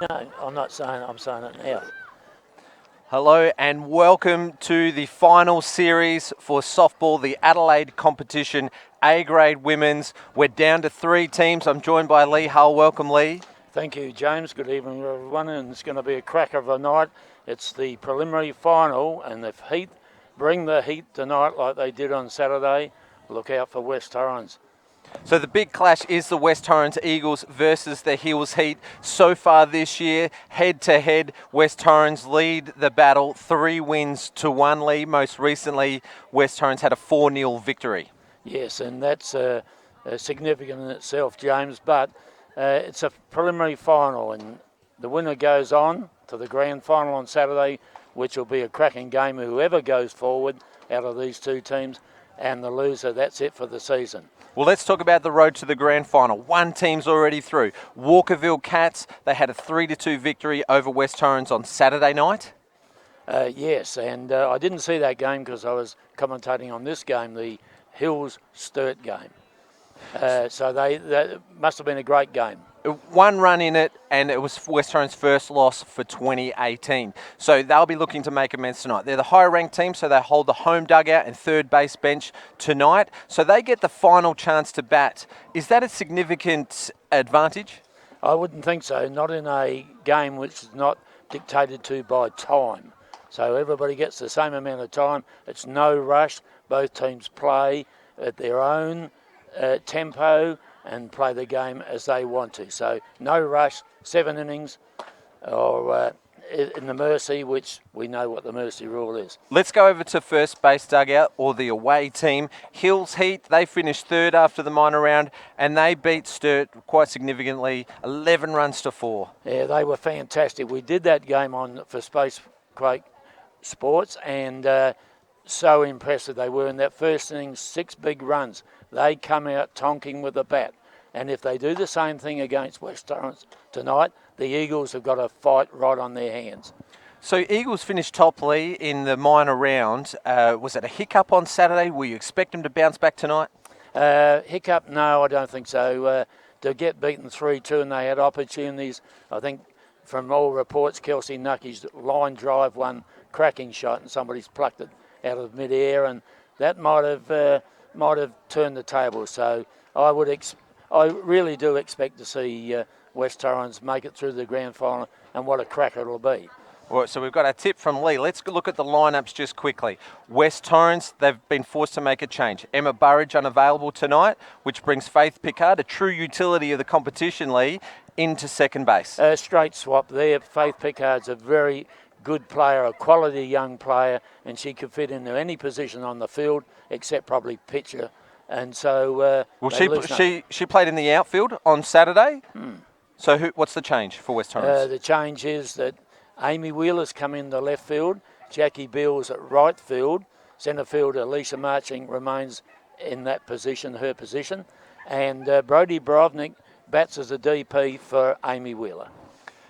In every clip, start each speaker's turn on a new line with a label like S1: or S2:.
S1: No, I'm not saying it, I'm saying it now.
S2: Hello and welcome to the final series for softball, the Adelaide competition, A-grade women's. We're down to 3 teams. I'm joined by Lee Hull. Welcome, Lee.
S1: Thank you, James. Good evening, everyone. And it's going to be a cracker of a night. It's the preliminary final, and if Heat bring the heat tonight like they did on Saturday, look out for West Torrens.
S2: So the big clash is the West Torrens Eagles versus the Hills Heat. So far this year, head-to-head, West Torrens lead the battle 3 wins to 1 lead. Most recently, West Torrens had a 4-0 victory.
S1: Yes, and that's significant in itself, James, but it's a preliminary final, and the winner goes on to the grand final on Saturday, which will be a cracking game. Whoever goes forward out of these 2 teams, and the loser, that's it for the season.
S2: Well, let's talk about the road to the grand final. 1 team's already through. Walkerville Cats, they had a 3-2 victory over West Torrens on Saturday night.
S1: Yes, and I didn't see that game because I was commentating on this game, the Hills Sturt game. So that must have been a great game.
S2: 1 run in it, and it was West Torrens' first loss for 2018. So they'll be looking to make amends tonight. They're the higher-ranked team, so they hold the home dugout and third base bench tonight. So they get the final chance to bat. Is that a significant advantage?
S1: I wouldn't think so, not in a game which is not dictated to by time. So everybody gets the same amount of time. It's no rush. Both teams play at their own tempo and play the game as they want to. So no rush, 7 innings, or in the Mercy, which we know what the Mercy rule is.
S2: Let's go over to first base dugout, or the away team. Hills Heat, they finished 3rd after the minor round, and they beat Sturt quite significantly, 11 runs to 4.
S1: Yeah, they were fantastic. We did that game for Space Quake Sports, and so impressive they were in that first inning. 6 big runs. They come out tonking with the bat. And if they do the same thing against West Torrens tonight, the Eagles have got a fight right on their hands.
S2: So Eagles finished top, Lee, in the minor round. Was it a hiccup on Saturday? Will you expect them to bounce back tonight?
S1: Hiccup? No, I don't think so. To get beaten 3-2, and they had opportunities. I think from all reports, Kelsey Nucky's line drive, one cracking shot, and somebody's plucked it out of mid-air, and that might have turned the table. So I really do expect to see West Torrens make it through the grand final, and what a cracker it'll be.
S2: All right, so we've got a tip from Lee. Let's look at the lineups just quickly. West Torrens, they've been forced to make a change. Emma Burridge unavailable tonight, which brings Faith Pickard, a true utility of the competition, Lee, into second base.
S1: Straight swap there. Faith Pickard's a very good player, a quality young player, and she could fit into any position on the field except probably pitcher. And so,
S2: she played in the outfield on Saturday. So what's the change for West Torrens?
S1: The change is that Amy Wheeler's come in the left field, Jackie Beals at right field, centre fielder Alicia Marching remains in that position, her position, and Brodie Brovnik bats as a DP for Amy Wheeler.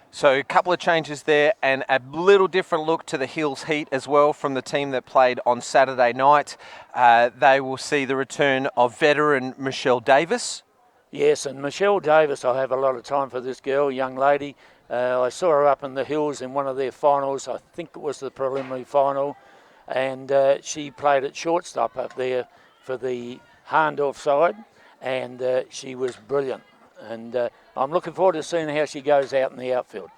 S2: So a couple of changes there, and a little different look to the Hills Heat as well from the team that played on Saturday night. They will see the return of veteran Michelle Davis.
S1: Yes, and Michelle Davis, I have a lot of time for this girl, young lady. I saw her up in the Hills in one of their finals. I think it was the preliminary final, and she played at shortstop up there for the Harndorf side, and she was brilliant. And I'm looking forward to seeing how she goes out in the outfield.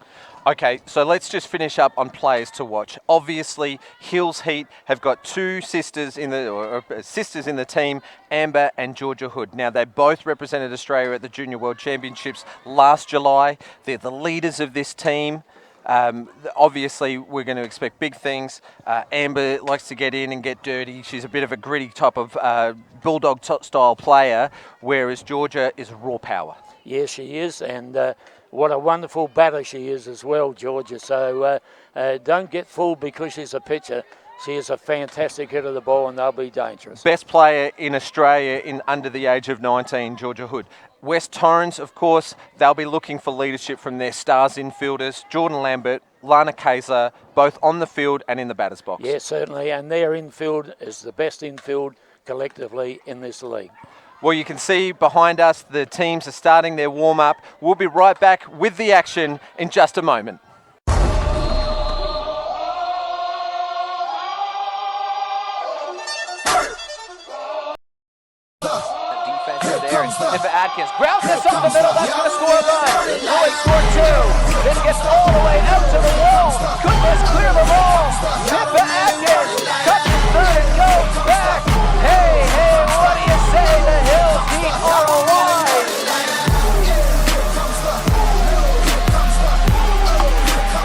S2: Okay, so let's just finish up on players to watch. Obviously, Hills Heat have got 2 sisters in the team, Amber and Georgia Hood. Now, they both represented Australia at the Junior World Championships last July. They're the leaders of this team. Obviously, we're going to expect big things. Amber likes to get in and get dirty. She's a bit of a gritty type of bulldog-style player, whereas Georgia is raw power.
S1: Yes, she is, and what a wonderful batter she is as well, Georgia. So don't get fooled because she's a pitcher. She is a fantastic hit of the ball, and they'll be dangerous.
S2: Best player in Australia under the age of 19, Georgia Hood. West Torrens, of course, they'll be looking for leadership from their stars infielders, Jordan Lambert, Lana Kaiser, both on the field and in the batter's box.
S1: Yes, certainly, and their infield is the best infield collectively in this league.
S2: Well, you can see behind us the teams are starting their warm-up. We'll be right back with the action in just a moment. Defensive there, and for Atkins. Grounds this up the middle, that's going to score a run. Will he score two? This gets all the way out to the wall. Could this clear the ball? Tip for Atkins. Touches third and goes back. Hey, what do you say? The Hills Heat are alive.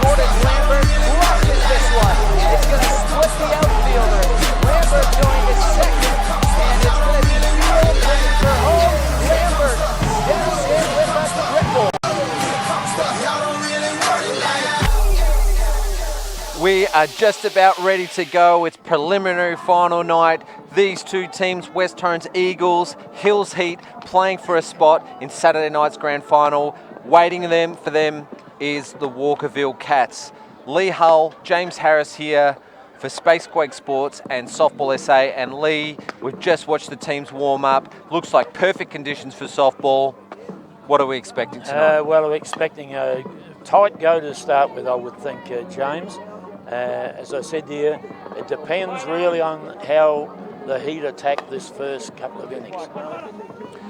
S2: Jordan Lambert crushes this one. It's going to split the outfielder. Lambert going to second, and it's going to be Field waiting for home. Lambert steps in with a triple. We are just about ready to go. It's preliminary final night. These two teams, West Torrens Eagles, Hills Heat, playing for a spot in Saturday night's grand final. Waiting for them is the Walkerville Cats. Lee Hull, James Harris here for Space Quake Sports and Softball SA. And Lee, we've just watched the teams warm up. Looks like perfect conditions for softball. What are we expecting tonight?
S1: Well, we're expecting a tight go to start with, I would think, James. As I said to you, it depends really on how the Heat attack this first couple of innings.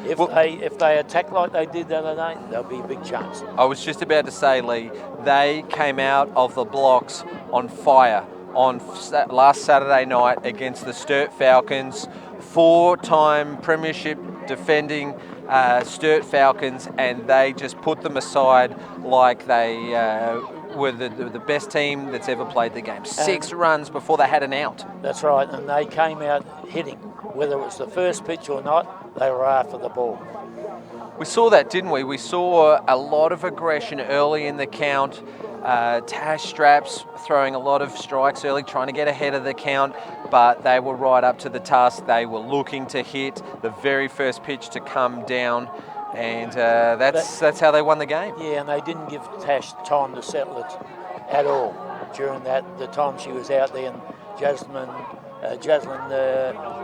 S1: If they attack like they did the other day, there'll be a big chance.
S2: I was just about to say, Lee, they came out of the blocks on fire on last Saturday night against the Sturt Falcons, 4-time premiership defending Sturt Falcons, and they just put them aside like they were the best team that's ever played the game. 6 runs before they had an out.
S1: That's right, and they came out hitting. Whether it was the first pitch or not, they were after the ball.
S2: We saw that, didn't we? We saw a lot of aggression early in the count. Tash Straps throwing a lot of strikes early, trying to get ahead of the count, but they were right up to the task. They were looking to hit the very first pitch to come down, and that's how they won the game.
S1: Yeah, and they didn't give Tash time to settle it at all during the time she was out there, and Jaslyn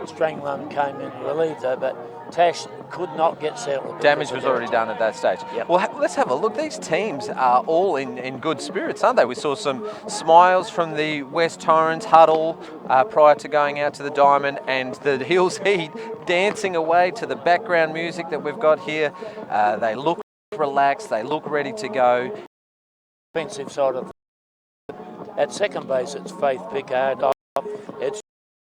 S1: Strangland came in and relieved her, but Tash could not get settled.
S2: Damage was already done at that stage.
S1: Yep.
S2: Well, let's have a look. These teams are all in good spirits, aren't they? We saw some smiles from the West Torrens huddle prior to going out to the diamond, and the Hills Heat dancing away to the background music that we've got here. They look relaxed. They look ready to go.
S1: Defensive side of at second base, it's Faith Pickard. It's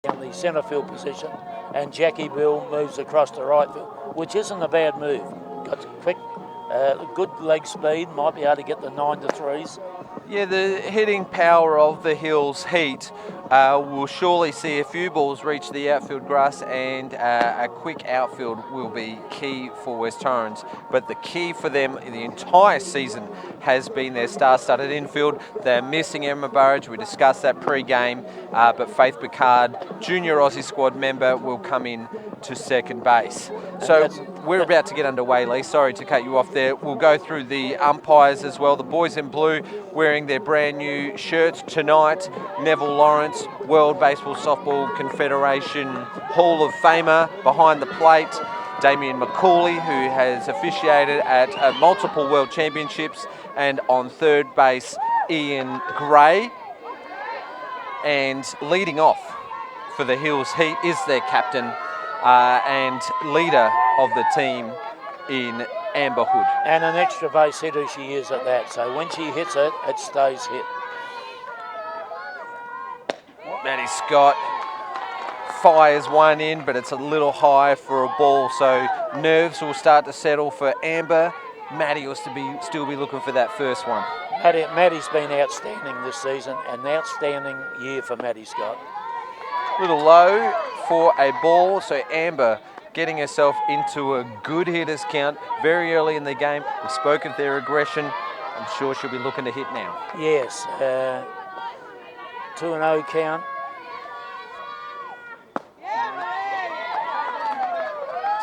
S1: on the centre field position, and Jackie Bill moves across the right field, which isn't a bad move. Got quick, good leg speed, might be able to get the 9 to 3s.
S2: Yeah, the hitting power of the Hills Heat will surely see a few balls reach the outfield grass, and a quick outfield will be key for West Torrens. But the key for them the entire season has been their star-studded infield. They're missing Emma Burridge. We discussed that pre-game, but Faith Picard, junior Aussie squad member, will come in to second base. So we're about to get underway, Lee. Sorry to cut you off there. We'll go through the umpires as well. The boys in blue wearing their brand new shirts tonight. Neville Lawrence, World Baseball Softball Confederation Hall of Famer behind the plate. Damien McCauley, who has officiated at multiple World Championships. And on third base, Ian Gray. And leading off for the Hills Heat is their captain and leader of the team in Amber Hood.
S1: And an extra base hitter she is at that, so when she hits it, it stays hit.
S2: Maddie Scott fires one in, but it's a little high for a ball, so nerves will start to settle for Amber. Maddie will still be looking for that first one.
S1: Maddie's been outstanding this season, an outstanding year for Maddie Scott.
S2: Little low for a ball, so Amber getting herself into a good hitters count very early in the game. We spoke of their aggression. I'm sure she'll be looking to hit now.
S1: Yes, 2-0 count.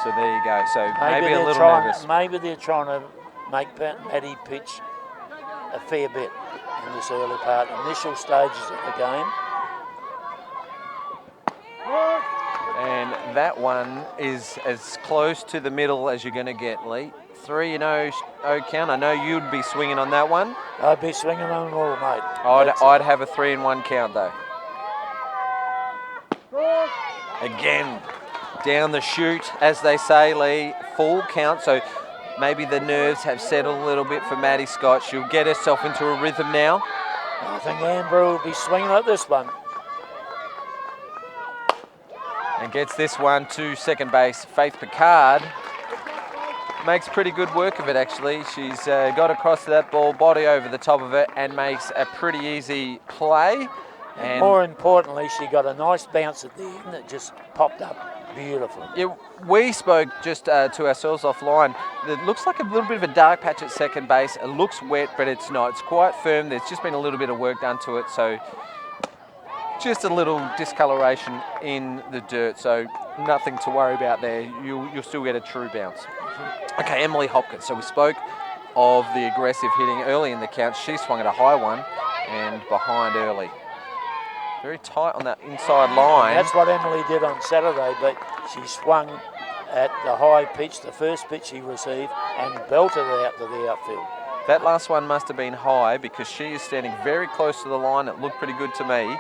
S2: So there you go. So maybe a little nervous.
S1: Maybe they're trying to make Maddie pitch a fair bit in this early part, initial stages of the game.
S2: And that one is as close to the middle as you're going to get, Lee. 3-0 count. I know you'd be swinging on that one.
S1: I'd be swinging on them all, mate.
S2: I'd have a 3-1 count, though. Again, down the chute, as they say, Lee. Full count, so maybe the nerves have settled a little bit for Maddie Scott. She'll get herself into a rhythm now.
S1: I think Amber will be swinging at this one.
S2: And gets this one to second base. Faith Picard makes pretty good work of it, actually. She's got across to that ball, body over the top of it, and makes a pretty easy play. And
S1: more importantly, she got a nice bounce at the end that just popped up beautifully.
S2: Yeah, we spoke just to ourselves offline. It looks like a little bit of a dark patch at second base. It looks wet, but it's not. It's quite firm. There's just been a little bit of work done to it, so just a little discoloration in the dirt, so nothing to worry about there. You'll still get a true bounce. Okay, Emily Hopkins. So we spoke of the aggressive hitting early in the count. She swung at a high one and behind early. Very tight on that inside line.
S1: That's what Emily did on Saturday, but she swung at the high pitch, the first pitch she received, and belted it out to the outfield.
S2: That last one must have been high because she is standing very close to the line. It looked pretty good to me.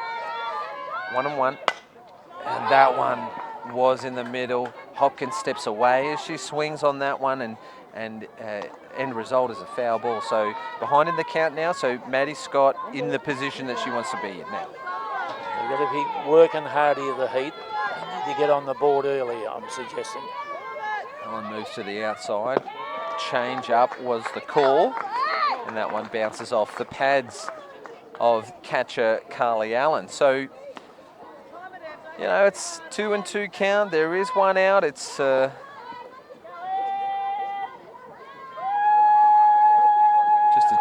S2: 1-1. And that one was in the middle. Hopkins steps away as she swings on that one, and end result is a foul ball. So behind in the count now, so Maddie Scott in the position that she wants to be in now.
S1: They've got to keep working hard here, the Heat. They need to get on the board early, I'm suggesting.
S2: One moves to the outside. Change up was the call, and that one bounces off the pads of catcher Carly Allen. So, you know, it's 2-2 count. There is one out. It's just a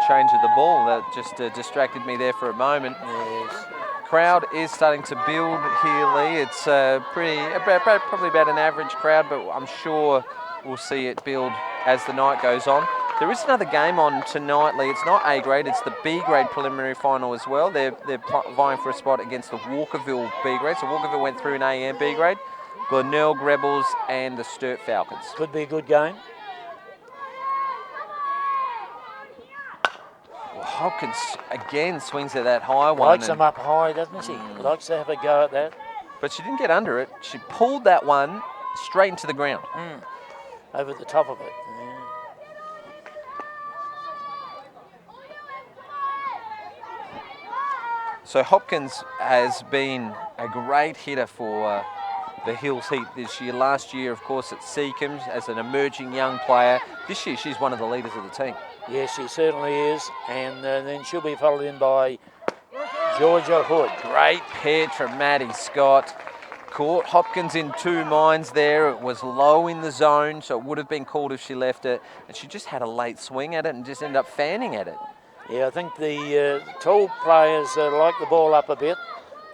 S2: change of the ball that just distracted me there for a moment.
S1: Yes.
S2: Crowd is starting to build here, Lee. It's probably about an average crowd, but I'm sure we'll see it build as the night goes on. There is another game on tonight, Lee. It's not A grade, it's the B grade preliminary final as well. They're vying for a spot against the Walkerville B grade. So Walkerville went through in A and B grade. Glenelg Rebels and the Sturt Falcons.
S1: Could be a good game.
S2: Hopkins again swings at that high one.
S1: Likes them up high, doesn't she? Likes to have a go at that.
S2: But she didn't get under it. She pulled that one straight into the ground.
S1: Over the top of it. Yeah.
S2: So Hopkins has been a great hitter for the Hills Heat this year. Last year, of course, at Seacombe as an emerging young player. This year, she's one of the leaders of the team.
S1: Yes, she certainly is. And then she'll be followed in by Georgia Hood.
S2: Great pitch from Maddie Scott. Caught Hopkins in two minds there. It was low in the zone, so it would have been called if she left it. And she just had a late swing at it and just ended up fanning at it.
S1: Yeah, I think the tall players like the ball up a bit,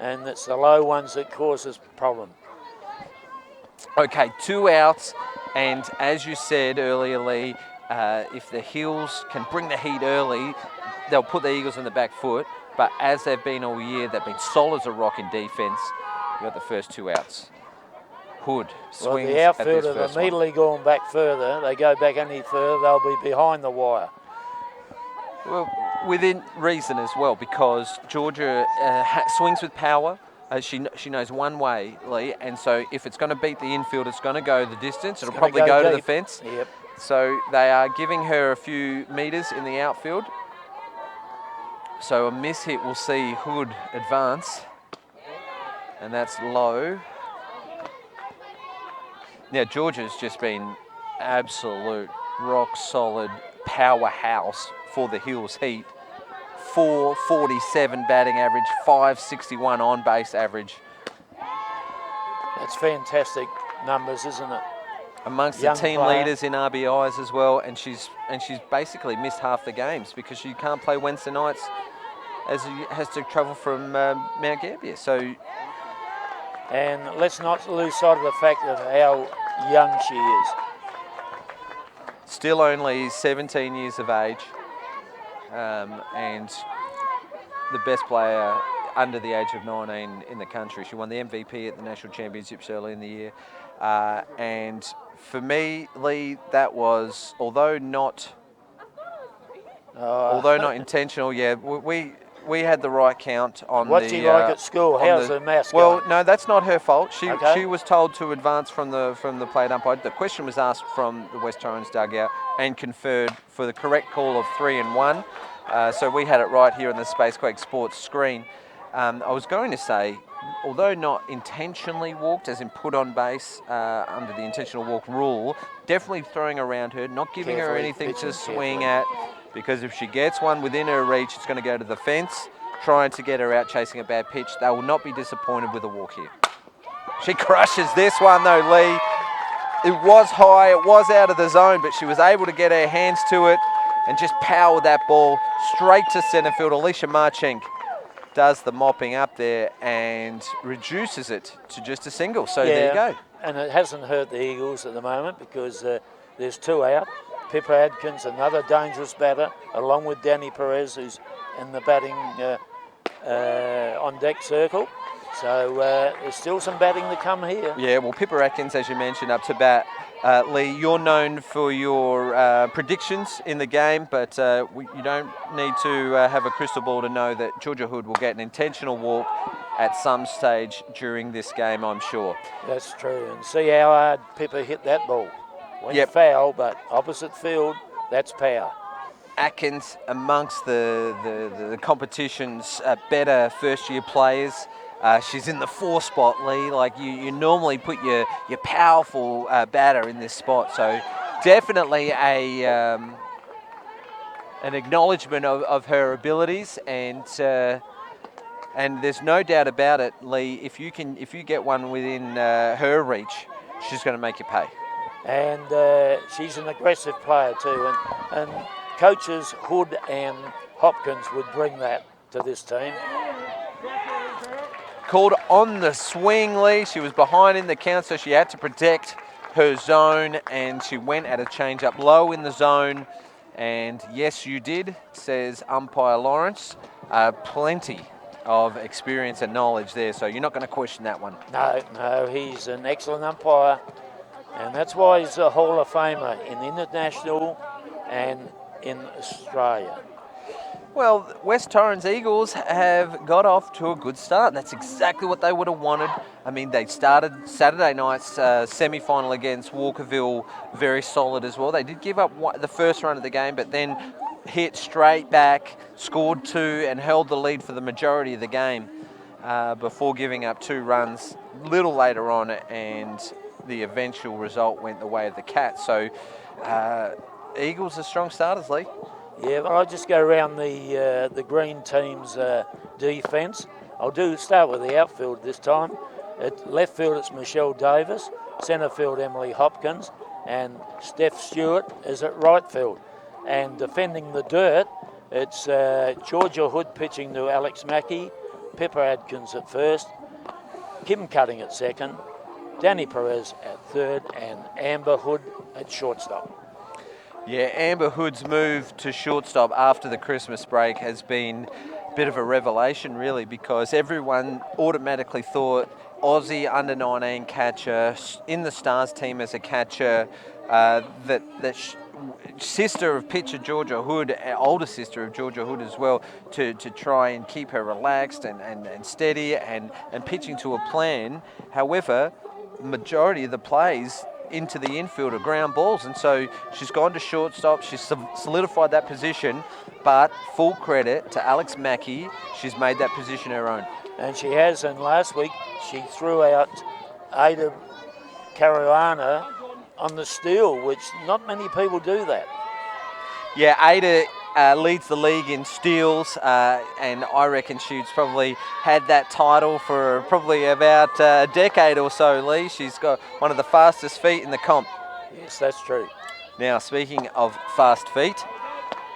S1: and it's the low ones that causes problem.
S2: Okay, 2 outs, and as you said earlier, Lee, if the Hills can bring the heat early, they'll put the Eagles on the back foot. But as they've been all year, they've been solid as a rock in defence. We've got the first 2 outs. Hood swings
S1: the
S2: at this
S1: outfield have
S2: first
S1: immediately gone back further. They go back any further, they'll be behind the wire.
S2: Well, within reason as well, because Georgia swings with power. She knows one way, Lee, and so if it's going to beat the infield, it's going to go the distance. It'll probably go to the fence.
S1: Yep.
S2: So they are giving her a few metres in the outfield. So a miss hit will see Hood advance, and that's low. Now Georgia's just been absolute rock solid powerhouse for the Hills Heat. 447 batting average, 561 on base average.
S1: That's fantastic numbers, isn't it?
S2: Amongst
S1: Young
S2: the team
S1: player.
S2: leaders in RBIs as well, and she's basically missed half the games because she can't play Wednesday nights as she has to travel from Mount Gambier. So,
S1: and let's not lose sight of the fact of how young she is.
S2: still only 17 years of age, and the best player under the age of 19 in the country. She won the MVP at the National Championships early in the year. And for me, Lee, that was, although not intentional, yeah, we had the right count on
S1: What's
S2: the.
S1: he like at school? How's the maths going?
S2: Well, no, that's not her fault. She
S1: Okay.
S2: she was told to advance from the plate umpire. The question was asked from the West Torrens dugout and conferred for the correct call of 3 and 1. So we had it right here on the Spacequake Sports screen. I was going to say, although not intentionally walked, as in put on base under the intentional walk rule, definitely throwing around her, not giving her anything to swing at, because if she gets one within her reach, it's going to go to the fence, trying to get her out chasing a bad pitch. They will not be disappointed with a walk here. She crushes this one though, Lee. It was high, it was out of the zone, but she was able to get her hands to it and just power that ball straight to centre field. Alicia Marchink does the mopping up there and reduces it to just a single. So there you go.
S1: And it hasn't hurt the Eagles at the moment because there's 2 out. Pippa Adkins, another dangerous batter, along with Danny Perez, who's in the batting on deck circle. So there's still some batting to come here.
S2: Yeah, well, Pippa Atkins, as you mentioned, up to bat. Lee, you're known for your predictions in the game, but you don't need to have a crystal ball to know that Georgia Hood will get an intentional walk at some stage during this game, I'm sure.
S1: That's true. And see how hard Pippa hit that ball. Went foul, but opposite field, that's power.
S2: Atkins amongst the competition's better first-year players. She's in the 4 spot, Lee. Like you normally put your powerful batter in this spot. So definitely an acknowledgement of her abilities, and there's no doubt about it, Lee. If you get one within her reach, she's going to make you pay.
S1: And she's an aggressive player too, and coaches Hood and Hopkins would bring that to this team.
S2: Called on the swing, Lee. She was behind in the count, so she had to protect her zone, and she went at a change-up low in the zone. And yes, you did, says umpire Lawrence. Plenty of experience and knowledge there, so you're not going to question that one.
S1: No, he's an excellent umpire, and that's why he's a Hall of Famer in international and in Australia.
S2: Well, West Torrens Eagles have got off to a good start. That's exactly what they would have wanted. I mean, they started Saturday night's semi-final against Walkerville very solid as well. They did give up the first run of the game, but then hit straight back, scored 2 and held the lead for the majority of the game before giving up 2 runs a little later on, and the eventual result went the way of the Cats. So Eagles are strong starters, Lee.
S1: Yeah, well, I'll just go around the green team's defence. I'll start with the outfield this time. At left field, it's Michelle Davis. Centre field, Emily Hopkins. And Steph Stewart is at right field. And defending the dirt, it's Georgia Hood pitching to Alex Mackey, Pippa Adkins at first, Kim Cutting at second, Danny Perez at third, and Amber Hood at shortstop.
S2: Yeah, Amber Hood's move to shortstop after the Christmas break has been a bit of a revelation, really, because everyone automatically thought Aussie under-19 catcher, in the Stars team as a catcher, sister of pitcher Georgia Hood, older sister of Georgia Hood as well, to try and keep her relaxed and steady and pitching to a plan. However, majority of the plays into the infield are ground balls, and so she's gone to shortstop. She's solidified that position, but full credit to Alex Mackey. She's made that position her own.
S1: And she has, and last week she threw out Ada Caruana on the steal, which not many people do that.
S2: Yeah, Ada leads the league in steals, and I reckon she's probably had that title for probably about a decade or so, Lee. She's got one of the fastest feet in the comp.
S1: Yes, that's true.
S2: Now, speaking of fast feet,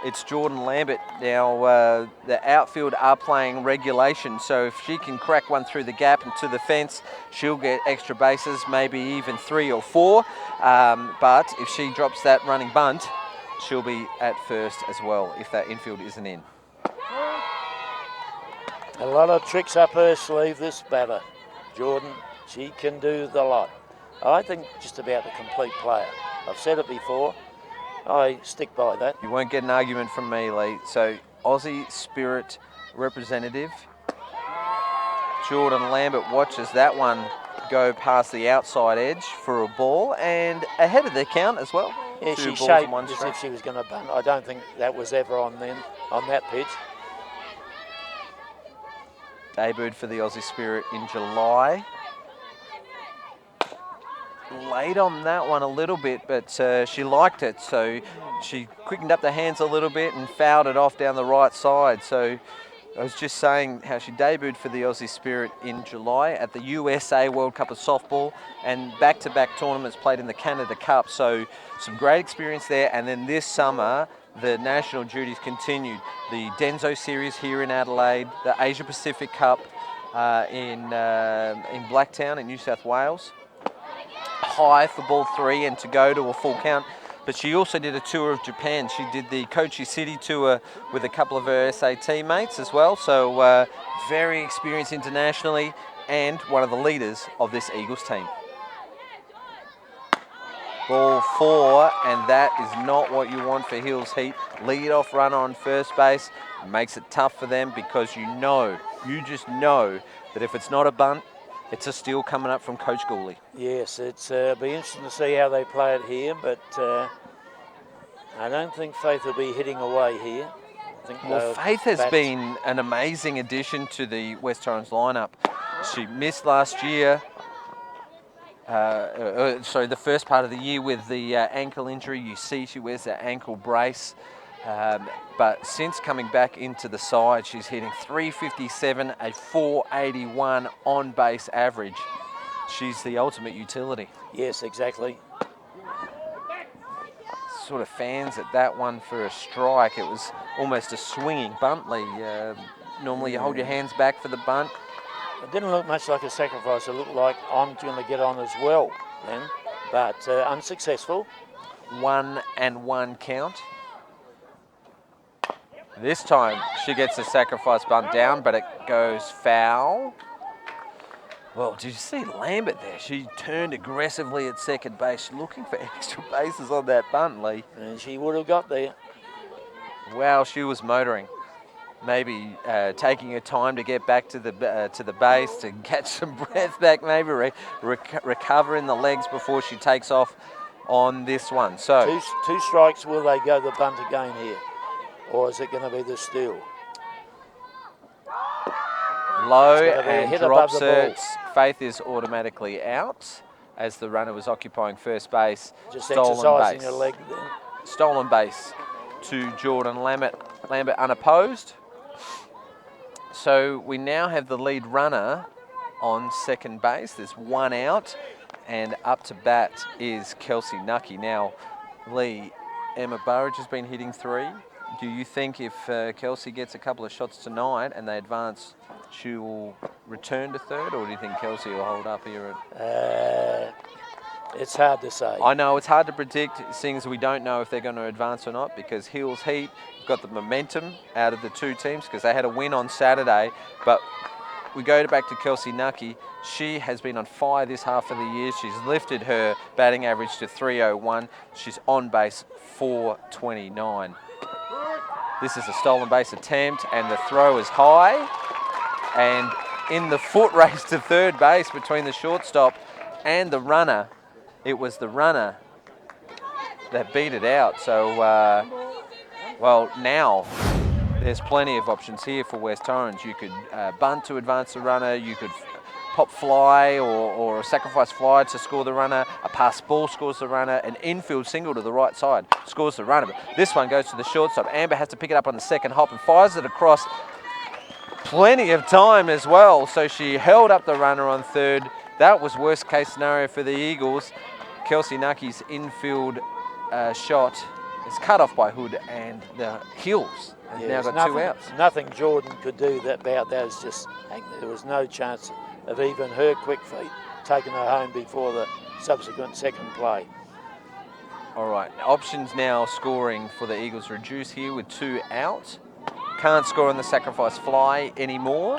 S2: it's Jordan Lambert. Now, the outfield are playing regulation, so if she can crack one through the gap and to the fence, she'll get extra bases, maybe even 3 or 4. But if she drops that running bunt, she'll be at first as well if that infield isn't in.
S1: A lot of tricks up her sleeve, this batter. Jordan, she can do the lot. I think just about a complete player. I've said it before. I stick by that.
S2: You won't get an argument from me, Lee. So, Aussie Spirit representative Jordan Lambert watches that one go past the outside edge for a ball and ahead of the count as well.
S1: Yeah,
S2: Two
S1: she
S2: balls
S1: shaped
S2: and one
S1: as
S2: strike.
S1: if she was going to bunt. I don't think that was ever on that pitch.
S2: Debuted for the Aussie Spirit in July. Late on that one a little bit, but she liked it, so she quickened up the hands a little bit and fouled it off down the right side. So I was just saying how she debuted for the Aussie Spirit in July at the USA World Cup of Softball and back-to-back tournaments played in the Canada Cup. So some great experience there. And then this summer, the national duties continued. The Denso Series here in Adelaide, the Asia Pacific Cup in Blacktown in New South Wales. High for ball 3 and to go to a full count. But she also did a tour of Japan. She did the Kochi City tour with a couple of her SA teammates as well. So very experienced internationally and one of the leaders of this Eagles team. Ball 4, and that is not what you want for Hills Heat. Lead off runner on first base makes it tough for them because you just know that if it's not a bunt, it's a steal coming up from Coach Gooley.
S1: Yes, it's be interesting to see how they play it here, but I don't think Faith will be hitting away here. I think
S2: Well, Faith has been an amazing addition to the West Torrens lineup. She missed last year, the first part of the year with the ankle injury. You see she wears that ankle brace. But since coming back into the side, she's hitting 357, a 481 on base average. She's the ultimate utility.
S1: Yes, exactly.
S2: Sort of fans at that one for a strike. It was almost a swinging bunt, Lee. Normally you hold your hands back for the bunt.
S1: It didn't look much like a sacrifice. It looked like I'm going to get on as well then, but unsuccessful.
S2: 1-1 count. This time she gets a sacrifice bunt down, but it goes foul. Well, did you see Lambert there? She turned aggressively at second base, looking for extra bases on that bunt, Lee.
S1: And she would have got there.
S2: Wow, she was motoring. Maybe taking her time to get back to the base, to catch some breath back, maybe recover in the legs before she takes off on this one. So
S1: two strikes, will they go the bunt again here? Or is it going to be the steal?
S2: Low and drop
S1: the
S2: certs. Faith is automatically out as the runner was occupying first base.
S1: Just
S2: stolen
S1: exercising
S2: base.
S1: her leg then.
S2: Stolen base to Jordan Lambert. Lambert unopposed. So we now have the lead runner on second base. There's one out, and up to bat is Kelsey Nucky. Now, Lee, Emma Burridge has been hitting 3. Do you think if Kelsey gets a couple of shots tonight and they advance, she will return to third, or do you think Kelsey will hold up here?
S1: It's hard to say.
S2: I know it's hard to predict, seeing as we don't know if they're going to advance or not, because Hills Heat got the momentum out of the two teams because they had a win on Saturday. But we go back to Kelsey Nucky. She has been on fire this half of the year. She's lifted her batting average to 301. She's on base 429. This is a stolen base attempt, and the throw is high. And in the foot race to third base between the shortstop and the runner, it was the runner that beat it out. So, well, now there's plenty of options here for West Torrens. You could bunt to advance the runner. You could pop fly or a sacrifice fly to score the runner. A pass ball scores the runner. An infield single to the right side scores the runner. But this one goes to the shortstop. Amber has to pick it up on the second hop and fires it across. Plenty of time as well. So she held up the runner on third. That was worst case scenario for the Eagles. Kelsey Nucky's infield shot is cut off by Hood, and the Hills have now got 2 outs.
S1: Nothing Jordan could do about that. It's just, there was no chance of even her quick feet taking her home before the subsequent second play. All
S2: right, options now scoring for the Eagles reduce here with 2 out. can't score on the sacrifice fly anymore,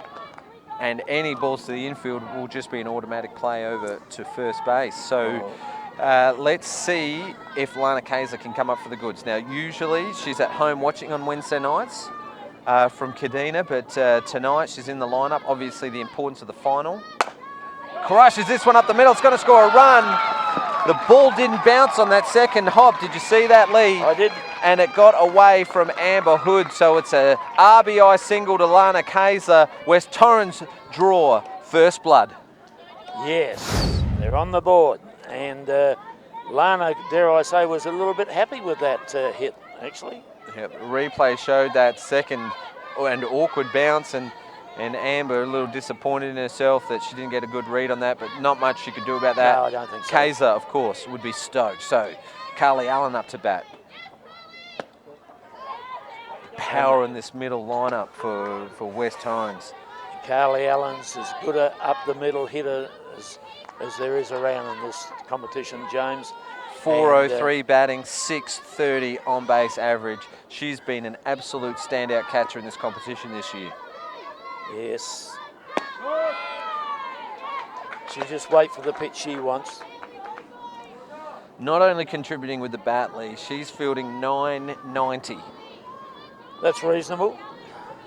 S2: and any balls to the infield will just be an automatic play over to first base. So let's see if Lana Kaiser can come up for the goods. Now, usually she's at home watching on Wednesday nights from Kadena, but tonight she's in the lineup. Obviously, the importance of the final. Crushes this one up the middle. It's going to score a run. The ball didn't bounce on that second hop. Did you see that, Lee?
S1: I did.
S2: And it got away from Amber Hood, so it's a RBI single to Lana Kaiser. West Torrens draw first blood.
S1: Yes, they're on the board. And Lana, dare I say, was a little bit happy with that hit, actually.
S2: Yep, the replay showed that second and awkward bounce, and Amber a little disappointed in herself that she didn't get a good read on that, but not much she could do about that.
S1: No, I don't think so.
S2: Kaiser, of course, would be stoked. So Carly Allen up to bat. Power in this middle lineup for West Torrens.
S1: Carly Allen's as good a up the middle hitter as there is around in this competition, James.
S2: 403 batting, 630 on base average. She's been an absolute standout catcher in this competition this year.
S1: Yes. She'll just wait for the pitch she wants.
S2: Not only contributing with the bat, Lee, she's fielding 990.
S1: That's reasonable.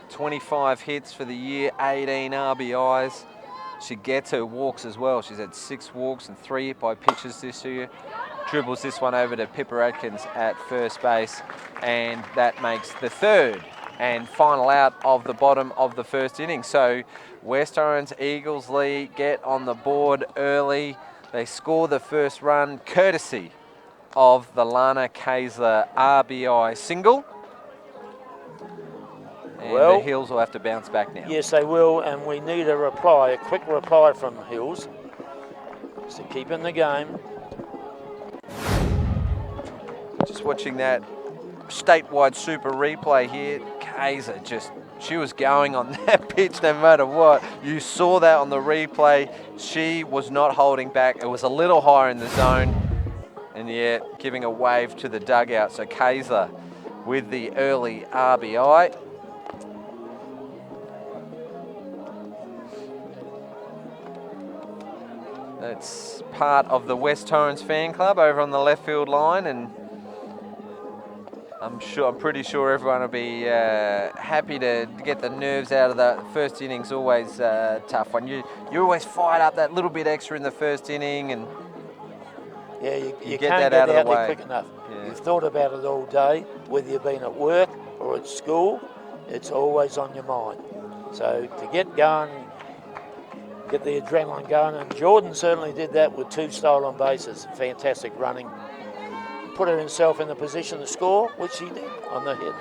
S2: 25 hits for the year, 18 RBIs. She gets her walks as well. She's had 6 walks and 3 hit by pitches this year. Dribbles this one over to Pippa Atkins at first base, and that makes the third and final out of the bottom of the first inning. So West Torrens Eagles lead, get on the board early. They score the first run courtesy of the Lana Kaiser RBI single. And the Hills will have to bounce back now.
S1: Yes, they will, and we need a reply, a quick reply from Hills to keep in the game.
S2: Just watching that statewide super replay here, Kaiser she was going on that pitch no matter what. You saw that on the replay. She was not holding back. It was a little higher in the zone, and yet giving a wave to the dugout. So Kaiser with the early RBI. That's part of the West Torrens fan club over on the left field line, and I'm pretty sure everyone will be happy to get the nerves out of the first inning's always a tough one. You're always fired up that little bit extra in the first inning, and
S1: yeah, you
S2: get
S1: can't
S2: that
S1: get
S2: out of the
S1: there
S2: way
S1: quick enough.
S2: Yeah.
S1: You've thought about it all day, whether you've been at work or at school, it's always on your mind. So to get going, get the adrenaline going, and Jordan certainly did that with 2 stolen bases. Fantastic running. Put himself in the position to score, which he did on the hit.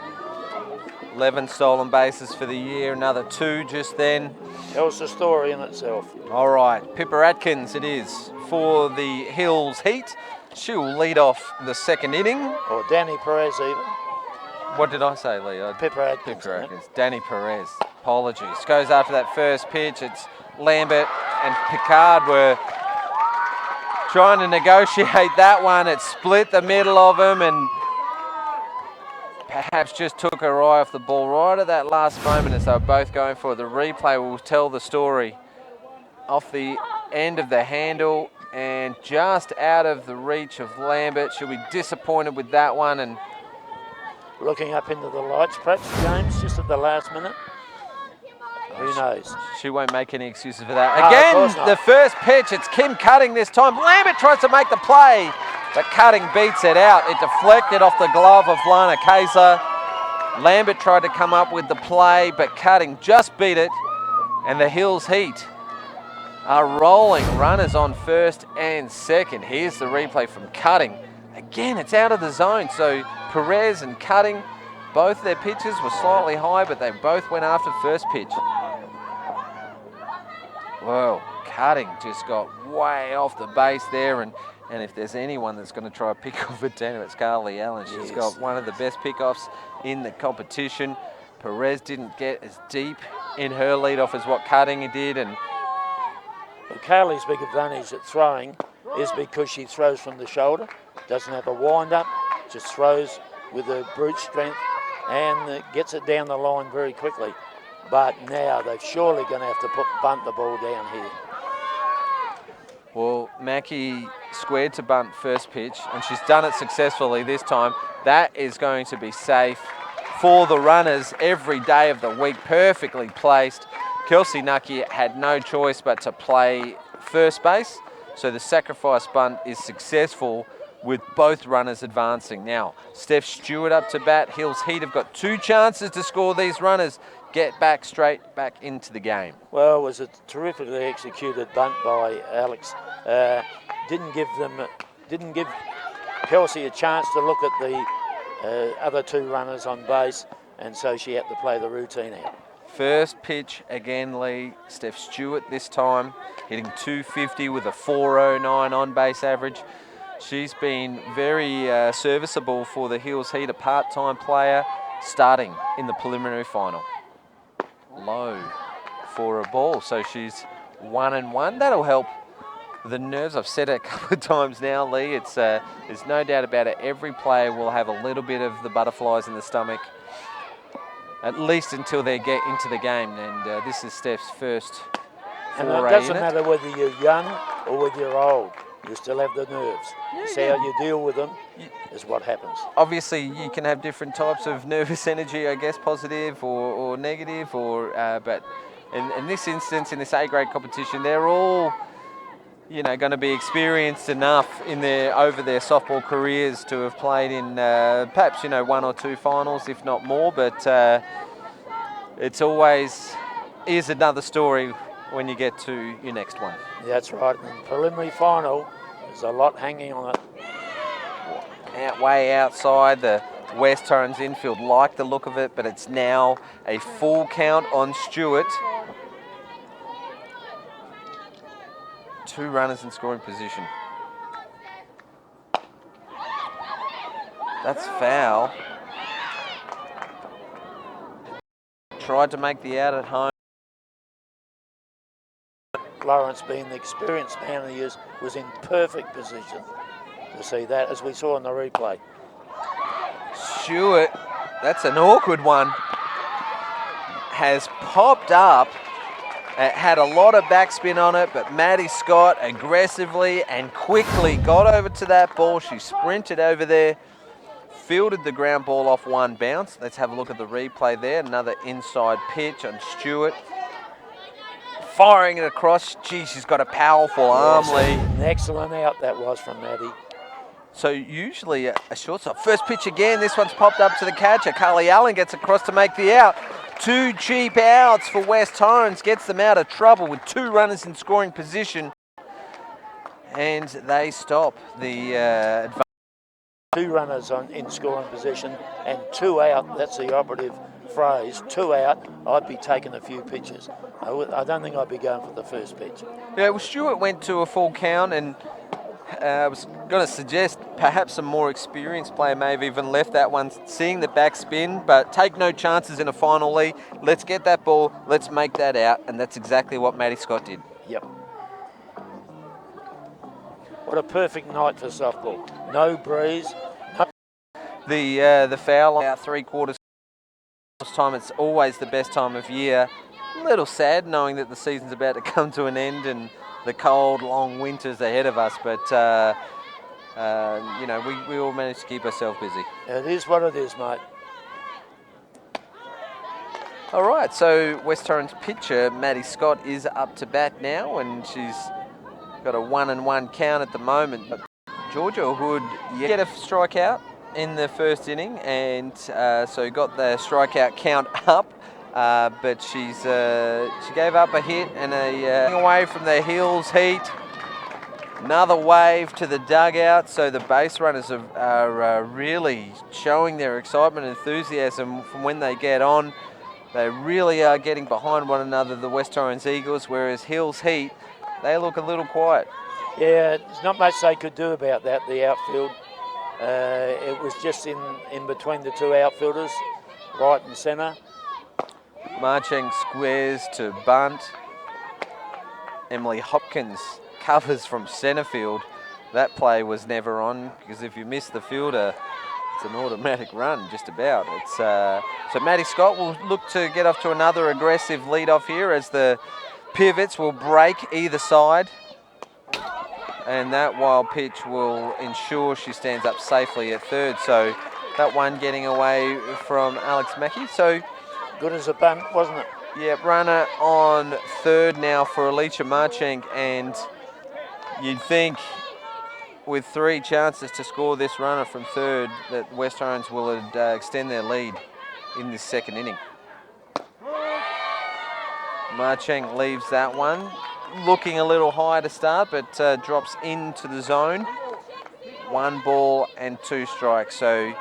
S2: 11 stolen bases for the year, another 2 just then.
S1: Tells the story in itself.
S2: All right, Pippa Atkins it is for the Hills Heat. She'll lead off the second inning.
S1: Or Danny Perez even.
S2: What did I say, Leo?
S1: Pippa Atkins.
S2: Pippa Atkins. Danny Perez. Apologies. Goes after that first pitch. It's Lambert and Picard were trying to negotiate that one. It split the middle of them and perhaps just took her eye off the ball right at that last moment as they were both going for it. The replay will tell the story. Off the end of the handle and just out of the reach of Lambert. She'll be disappointed with that one. And
S1: looking up into the lights, perhaps, James, just at the last minute. Who knows?
S2: She won't make any excuses for that. Again, the first pitch, it's Kim Cutting this time. Lambert tries to make the play, but Cutting beats it out. It deflected off the glove of Lana Kaiser. Lambert tried to come up with the play, but Cutting just beat it. And the Hills Heat are rolling. Runners on first and second. Here's the replay from Cutting. Again, it's out of the zone. So Perez and Cutting, both their pitches were slightly high, but they both went after first pitch. Whoa, Cutting just got way off the base there, and if there's anyone that's going to try to pick off a Dana, it's Carly Allen. She's got one of the best pickoffs in the competition. Perez didn't get as deep in her leadoff as what Cutting did, and
S1: Carly's big advantage at throwing is because she throws from the shoulder, doesn't have a wind-up, just throws with her brute strength and gets it down the line very quickly. But now they're surely going to have to bunt the ball down here.
S2: Well, Mackie squared to bunt first pitch, and she's done it successfully this time. That is going to be safe for the runners every day of the week, perfectly placed. Kelsey Nucky had no choice but to play first base, so the sacrifice bunt is successful with both runners advancing. Now, Steph Stewart up to bat. Hills Heat have got 2 chances to score. These runners get back straight back into the game.
S1: Well, it was a terrifically executed bunt by Alex. Didn't give Kelsey a chance to look at the other 2 runners on base, and so she had to play the routine out.
S2: First pitch again, Lee. Steph Stewart this time, hitting 250 with a 409 on-base average. She's been very serviceable for the Hills Heat, a part-time player, starting in the preliminary final. Low for a ball, so she's 1-1. That'll help the nerves. I've said it a couple of times now, Lee. It's there's no doubt about it. Every player will have a little bit of the butterflies in the stomach, at least until they get into the game. And this is Steph's first
S1: And
S2: foray
S1: it doesn't
S2: in it.
S1: matter whether you're young or whether you're old. You still have the nerves. See how you deal with them is what happens.
S2: Obviously, you can have different types of nervous energy, I guess, positive or negative, but in this instance, in this A-grade competition, they're all, going to be experienced enough over their softball careers to have played in perhaps 1 or 2 finals, if not more. But it's always is another story when you get to your next one.
S1: That's right. In the preliminary final, there's a lot hanging on it.
S2: Way outside, the West Torrens infield like the look of it, but it's now a full count on Stewart. 2 runners in scoring position. That's foul. Tried to make the out at home.
S1: Lawrence, being the experienced man he is, was in perfect position to see that, as we saw in the replay.
S2: Stewart, that's an awkward one, has popped up. It had a lot of backspin on it, but Maddie Scott aggressively and quickly got over to that ball. She sprinted over there, fielded the ground ball off 1 bounce. Let's have a look at the replay there. Another inside pitch on Stewart. Firing it across. Gee, she's got a powerful arm, Lee.
S1: An excellent out that was from Maddie.
S2: So usually a shortstop. First pitch again. This one's popped up to the catcher. Carly Allen gets across to make the out. 2 cheap outs for West Torrens. Gets them out of trouble with 2 runners in scoring position. And they stop the advance.
S1: 2 runners in scoring position and 2 out. That's the operative phrase. 2 out. I'd be taking a few pitches. I don't think I'd be going for the first pitch.
S2: Yeah, well, Stewart went to a full count, and I was going to suggest perhaps a more experienced player may have even left that one, seeing the backspin, but take no chances in a final, Lee. Let's get that ball, let's make that out, and that's exactly what Maddie Scott did.
S1: Yep. What a perfect night for softball. No breeze.
S2: The foul out 3/4 time. It's always the best time of year. A little sad knowing that the season's about to come to an end and the cold, long winters ahead of us, but we all managed to keep ourselves busy.
S1: It is what it is, mate.
S2: All right, so West Torrens pitcher Maddie Scott is up to bat now, and she's got a 1-1 count at the moment. But Georgia Hood get a strikeout in the first inning, and so got the strikeout count up. But she gave up a hit and away from the Hills Heat. Another wave to the dugout. So the base runners are really showing their excitement and enthusiasm from when they get on. They really are getting behind one another, the West Torrens Eagles, whereas Hills Heat, they look a little quiet.
S1: Yeah, there's not much they could do about that, the outfield. It was just in between the 2 outfielders, right and centre.
S2: Marcheng squares to bunt. Emily Hopkins covers from centre field. That play was never on, because if you miss the fielder, It's an automatic run, just about. It's so Maddie Scott will look to get off to another aggressive lead-off here as the pivots will break either side. And that wild pitch will ensure she stands up safely at third. So that one getting away from Alex Mackey. So
S1: good as a bunt, wasn't it?
S2: yeah, runner on third now for Alicia Marchenk, and you'd think with 3 chances to score this runner from third that West Torrens will extend their lead in this second inning. Marchenk leaves that one. Looking a little high to start, but drops into the zone. 1 ball and 2 strikes. So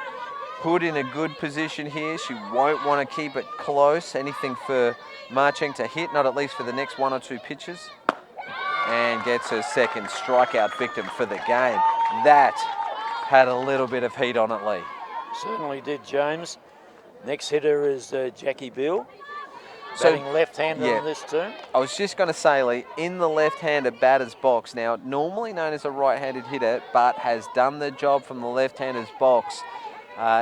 S2: Hood in a good position here. She won't want to keep it close. Anything for Marchenk to hit, not at least for the next 1 or 2 pitches. And gets her second strikeout victim for the game. That had a little bit of heat on it, Lee.
S1: Certainly did, James. Next hitter is Jackie Beale.
S2: So,
S1: batting left-handed on this too.
S2: I was just going to say, Lee, in the left-handed batter's box, now normally known as a right-handed hitter, but has done the job from the left-hander's box,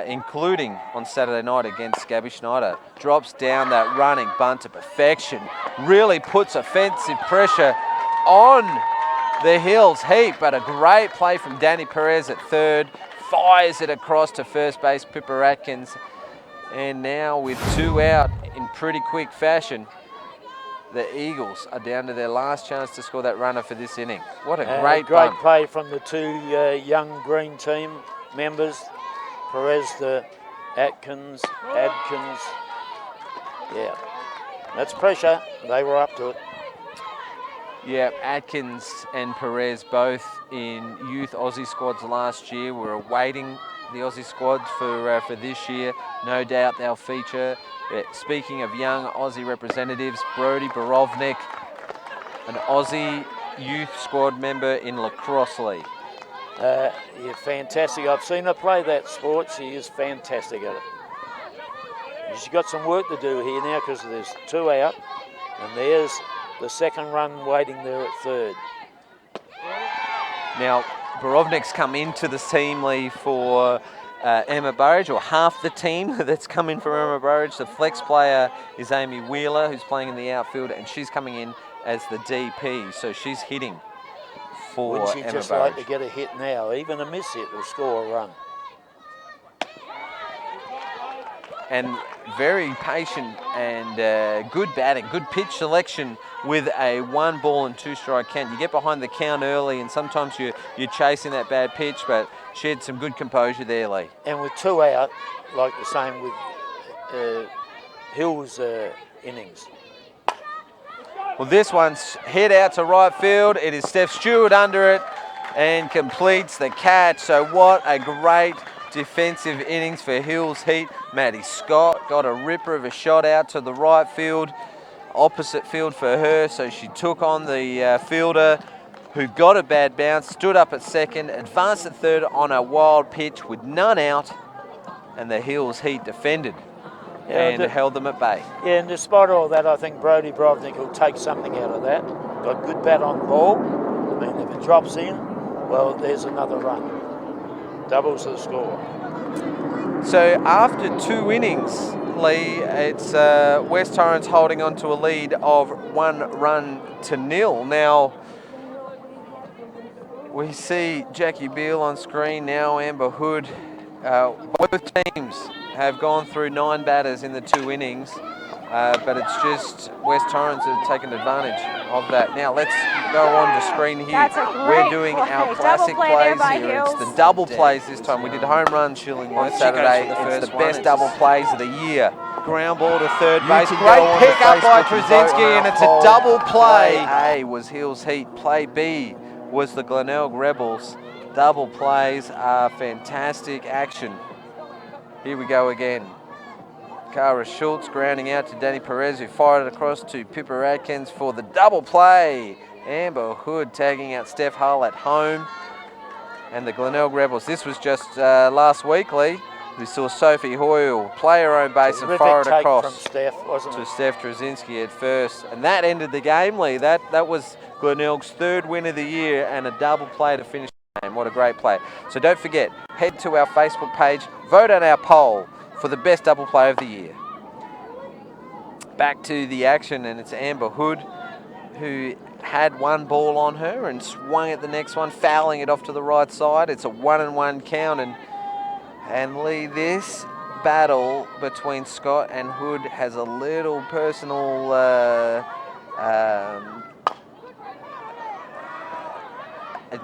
S2: including on Saturday night against Gabby Schneider. Drops down that running bunt to perfection, really puts offensive pressure on the Hills heap, but a great play from Danny Perez at third, fires it across to first base, Pippa Atkins. And now with 2 out in pretty quick fashion, the Eagles are down to their last chance to score that runner for this inning. What a great
S1: play from the 2 young green team members. Perez to Adkins. Yeah, that's pressure. They were up to it.
S2: Yeah, Atkins and Perez both in youth Aussie squads last year. We're awaiting the Aussie squads for this year. No doubt they'll feature. Speaking of young Aussie representatives, Brodie Borovnik, an Aussie youth squad member in lacrosse league.
S1: Yeah, fantastic. I've seen her play that sport. She is fantastic at it. She's got some work to do here now because there's 2 out, and there's the second run waiting there at third.
S2: Now, Borovnik's come into the team, Lee, for Emma Burridge, or half the team that's come in for Emma Burridge. The flex player is Amy Wheeler, who's playing in the outfield, and she's coming in as the DP, so she's hitting for
S1: Wouldn't she
S2: Emma
S1: just
S2: Burridge.
S1: like to get a hit now? Even a miss hit will score a run.
S2: And very patient and good batting, good pitch selection with a 1 ball and 2 strike count. You get behind the count early and sometimes you're chasing that bad pitch, but she had some good composure there, Lee.
S1: And with 2 out, like the same with Hill's innings.
S2: Well, this one's hit out to right field. It is Steph Stewart under it and completes the catch. So what a great defensive innings for Hills Heat. Maddie Scott got a ripper of a shot out to the right field, opposite field for her, so she took on the fielder who got a bad bounce, stood up at second, advanced at third on a wild pitch with none out, and the Hills Heat defended and held them at bay.
S1: Yeah, and despite all that, I think Brodie Borovnik will take something out of that. Got good bat on the ball. I mean, if it drops in, well, there's another run. Doubles the score.
S2: So after 2 innings, Lee, it's West Torrens holding on to a lead of 1 run to 0. Now, we see Jackie Beale on screen now, Amber Hood. Both teams have gone through 9 batters in the 2 innings, but it's just West Torrens have taken advantage of that. Now let's go on to screen here. We're doing our classic plays here. It's the double plays this time. We did home run shilling on Saturday. It's the best double plays of the year. Ground ball to third base. Great pick up by Trzynski, and it's a double play. Play A was Hills Heat. Play B was the Glenelg Rebels. Double plays are fantastic action. Here we go again. Cara Schultz grounding out to Danny Perez, who fired it across to Pippa Atkins for the double play. Amber Hood tagging out Steph Hull at home. And the Glenelg Rebels. This was just last week, Lee. We saw Sophie Hoyle play her own base and fire it across
S1: from Steph, wasn't it?
S2: Steph Trzynski at first. And that ended the game, Lee. That was Glenelg's 3rd win of the year and a double play to finish. game. What a great play. So don't forget, head to our Facebook page, vote on our poll for the best double play of the year. Back to the action, and it's Amber Hood who had one ball on her and swung at the next one, fouling it off to the right side. It's a 1-1 count, and Lee, this battle between Scott and Hood has a little personal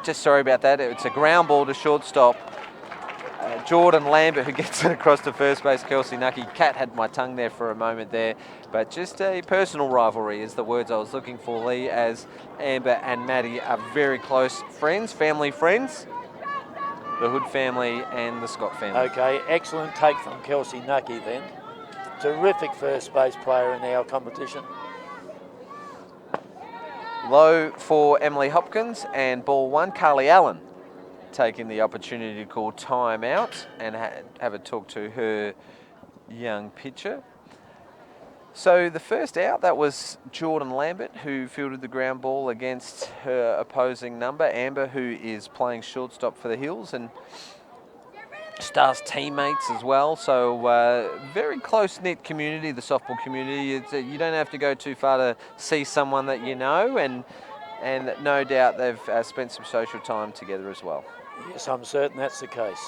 S2: just sorry about that. It's a ground ball to shortstop. Jordan Lambert who gets it across to first base, Kelsey Nucky. Cat had my tongue there for a moment there, but just a personal rivalry is the words I was looking for, Lee, as Amber and Maddie are very close friends, family friends. The Hood family and the Scott family.
S1: Okay, excellent take from Kelsey Nucky then. Terrific first base player in our competition.
S2: Low for Emily Hopkins, and ball one, Carly Allen taking the opportunity to call time out and have a talk to her young pitcher. So the first out, that was Jordan Lambert, who fielded the ground ball against her opposing number, Amber, who is playing shortstop for the Hills and Stars teammates as well. So very close-knit community, the softball community. You don't have to go too far to see someone that you know, and no doubt they've spent some social time together as well.
S1: Yes, I'm certain that's the case.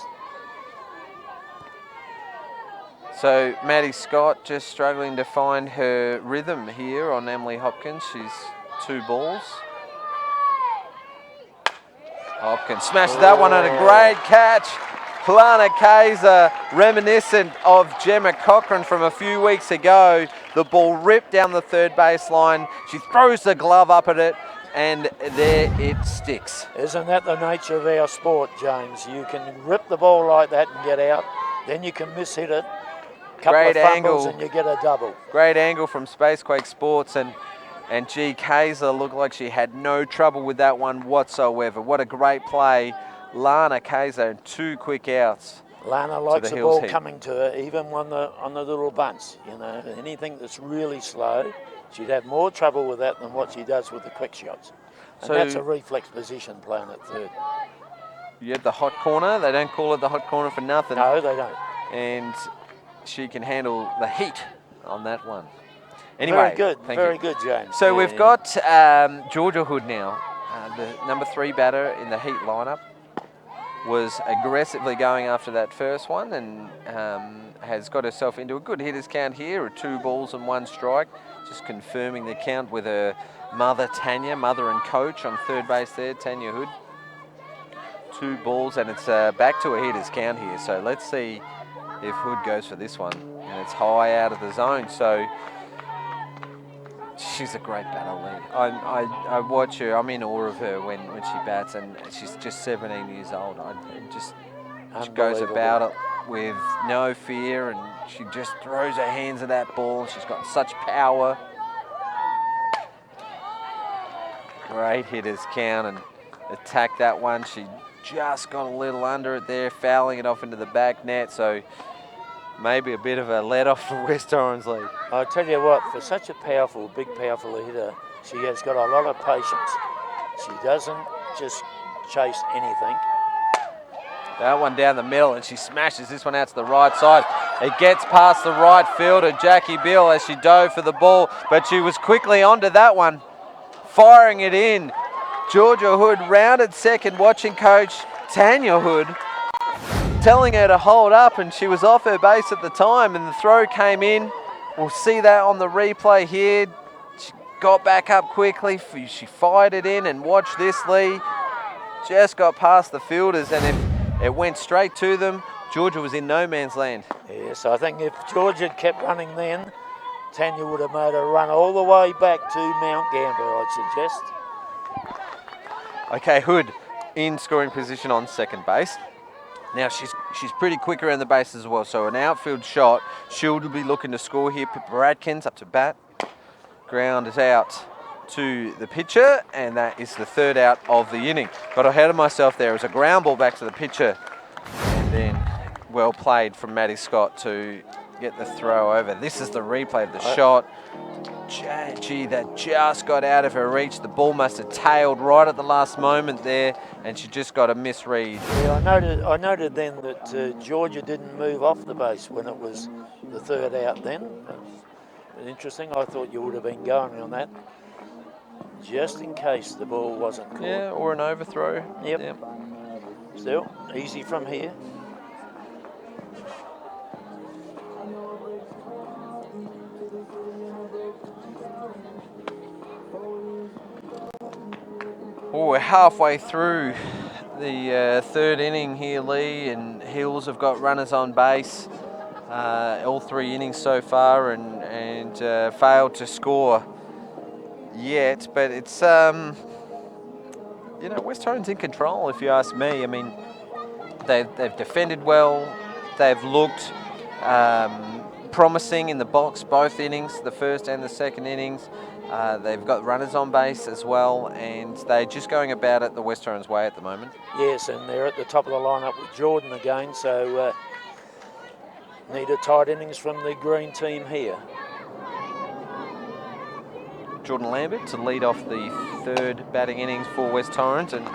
S2: So Maddie Scott just struggling to find her rhythm here on Emily Hopkins. She's 2 balls. Hopkins smashed that one on a great catch. Lana Kaiser, reminiscent of Gemma Cochran from a few weeks ago. The ball ripped down the third baseline. She throws the glove up at it, and there it sticks.
S1: Isn't that the nature of our sport, James? You can rip the ball like that and get out, then you can miss-hit it. Couple
S2: Great
S1: of fumbles
S2: angle.
S1: and you get a double.
S2: Great angle from Spacequake Sports, and G. Kaiser looked like she had no trouble with that one whatsoever. What a great play. Lana Kaiser and 2 quick outs.
S1: Lana likes
S2: the
S1: the ball
S2: Hills
S1: coming to her, even on the little bunts. You know, anything that's really slow, she'd have more trouble with that than what she does with the quick shots. And
S2: So
S1: that's a reflex position playing at third.
S2: You have the hot corner. They don't call it the hot corner for nothing.
S1: No, they don't.
S2: And she can handle the heat on that one. Anyway,
S1: very good, James.
S2: So we've got Georgia Hood now, the number 3 batter in the Heat lineup. Was aggressively going after that first one and has got herself into a good hitters count here, 2 balls and 1 strike. Just confirming the count with her mother, Tanya, mother and coach on third base there, Tanya Hood. 2 balls, and it's back to a hitters count here. So let's see if Hood goes for this one. And it's high out of the zone. So she's a great batter, Lee. I watch her. I'm in awe of her when she bats, and she's just 17 years old. She goes about it with no fear, and she just throws her hands at that ball. She's got such power. Great hitters count and attack that one. She just got a little under it there, fouling it off into the back net. So maybe a bit of a let-off for West Torrens League.
S1: I tell you what, for such a powerful, big, powerful hitter, she has got a lot of patience. She doesn't just chase anything.
S2: That one down the middle, and she smashes this one out to the right side. It gets past the right fielder, Jackie Bill, as she dove for the ball, but she was quickly onto that one, firing it in. Georgia Hood rounded second, watching coach Tanya Hood telling her to hold up, and she was off her base at the time, and the throw came in. We'll see that on the replay here. She got back up quickly. She fired it in, and watch this, Lee. Just got past the fielders, and it went straight to them. Georgia was in no man's land.
S1: Yes, I think if Georgia had kept running then, Tanya would have made a run all the way back to Mount Gambier, I'd suggest.
S2: Okay, Hood in scoring position on second base. Now she's pretty quick around the base as well, so an outfield shot. She'll be looking to score here. Pippa Adkins up to bat. Ground is out to the pitcher, and that is the 3rd out of the inning. Got ahead of myself there. It was a ground ball back to the pitcher, and then well played from Maddie Scott to get the throw over. This is the replay of the shot. Gee, that just got out of her reach. The ball must have tailed right at the last moment there, and she just got a misread.
S1: Yeah, I noted then that Georgia didn't move off the base when it was the third out then. Interesting. I thought you would have been going on that, just in case the ball wasn't caught.
S2: Yeah, or an overthrow.
S1: Yep. Still, easy from here.
S2: Oh, we're halfway through the third inning here, Lee, and Hills have got runners on base. All 3 innings so far, and failed to score yet. But it's, West Torrens in control, if you ask me. I mean, they've defended well. They've looked promising in the box both innings, the first and the second innings. They've got runners on base as well, and they're just going about it the West Torrens way at the moment.
S1: Yes, and they're at the top of the lineup with Jordan again, so need a tight innings from the green team here.
S2: Jordan Lambert to lead off the third batting innings for West Torrens, and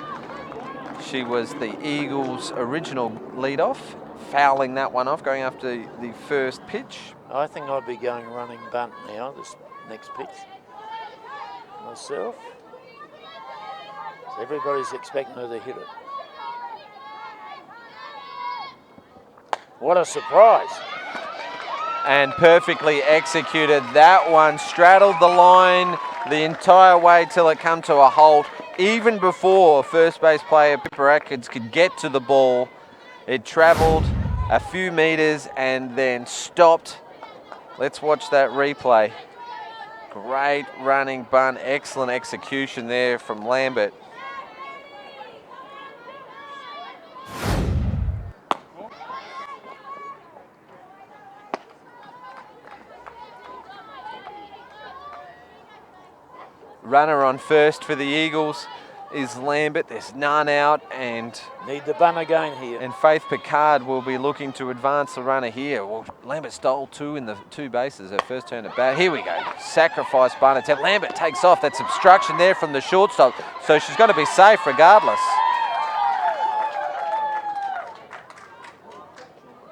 S2: she was the Eagles' original lead-off, fouling that one off, going after the first pitch.
S1: I think I'd be going running bunt now, this next pitch. Myself. So everybody's expecting her to hit it. What a surprise.
S2: And perfectly executed. That one straddled the line the entire way till it come to a halt. Even before first base player Pippa Atkins could get to the ball, it travelled a few metres and then stopped. Let's watch that replay. Great running bunt, excellent execution there from Lambert. Runner on first for the Eagles is Lambert. There's none out, and
S1: need the bunt again here.
S2: And Faith Picard will be looking to advance the runner here. Well, Lambert stole 2 in the 2 bases, her first turn at bat. Here we go. Sacrifice bunt attempt. Lambert takes off. That's obstruction there from the shortstop, so she's going to be safe regardless.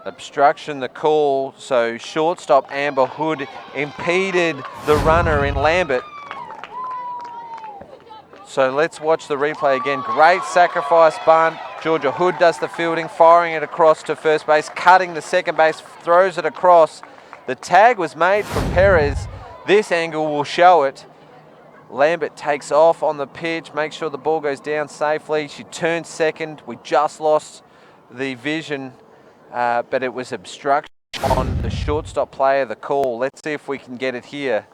S2: Obstruction the call, so shortstop Amber Hood impeded the runner in Lambert. So let's watch the replay again. Great sacrifice bunt. Georgia Hood does the fielding, firing it across to first base, cutting the second base, throws it across. The tag was made from Perez. This angle will show it. Lambert takes off on the pitch, makes sure the ball goes down safely. She turns second. We just lost the vision, but it was obstruction on the shortstop player, the call. Let's see if we can get it here.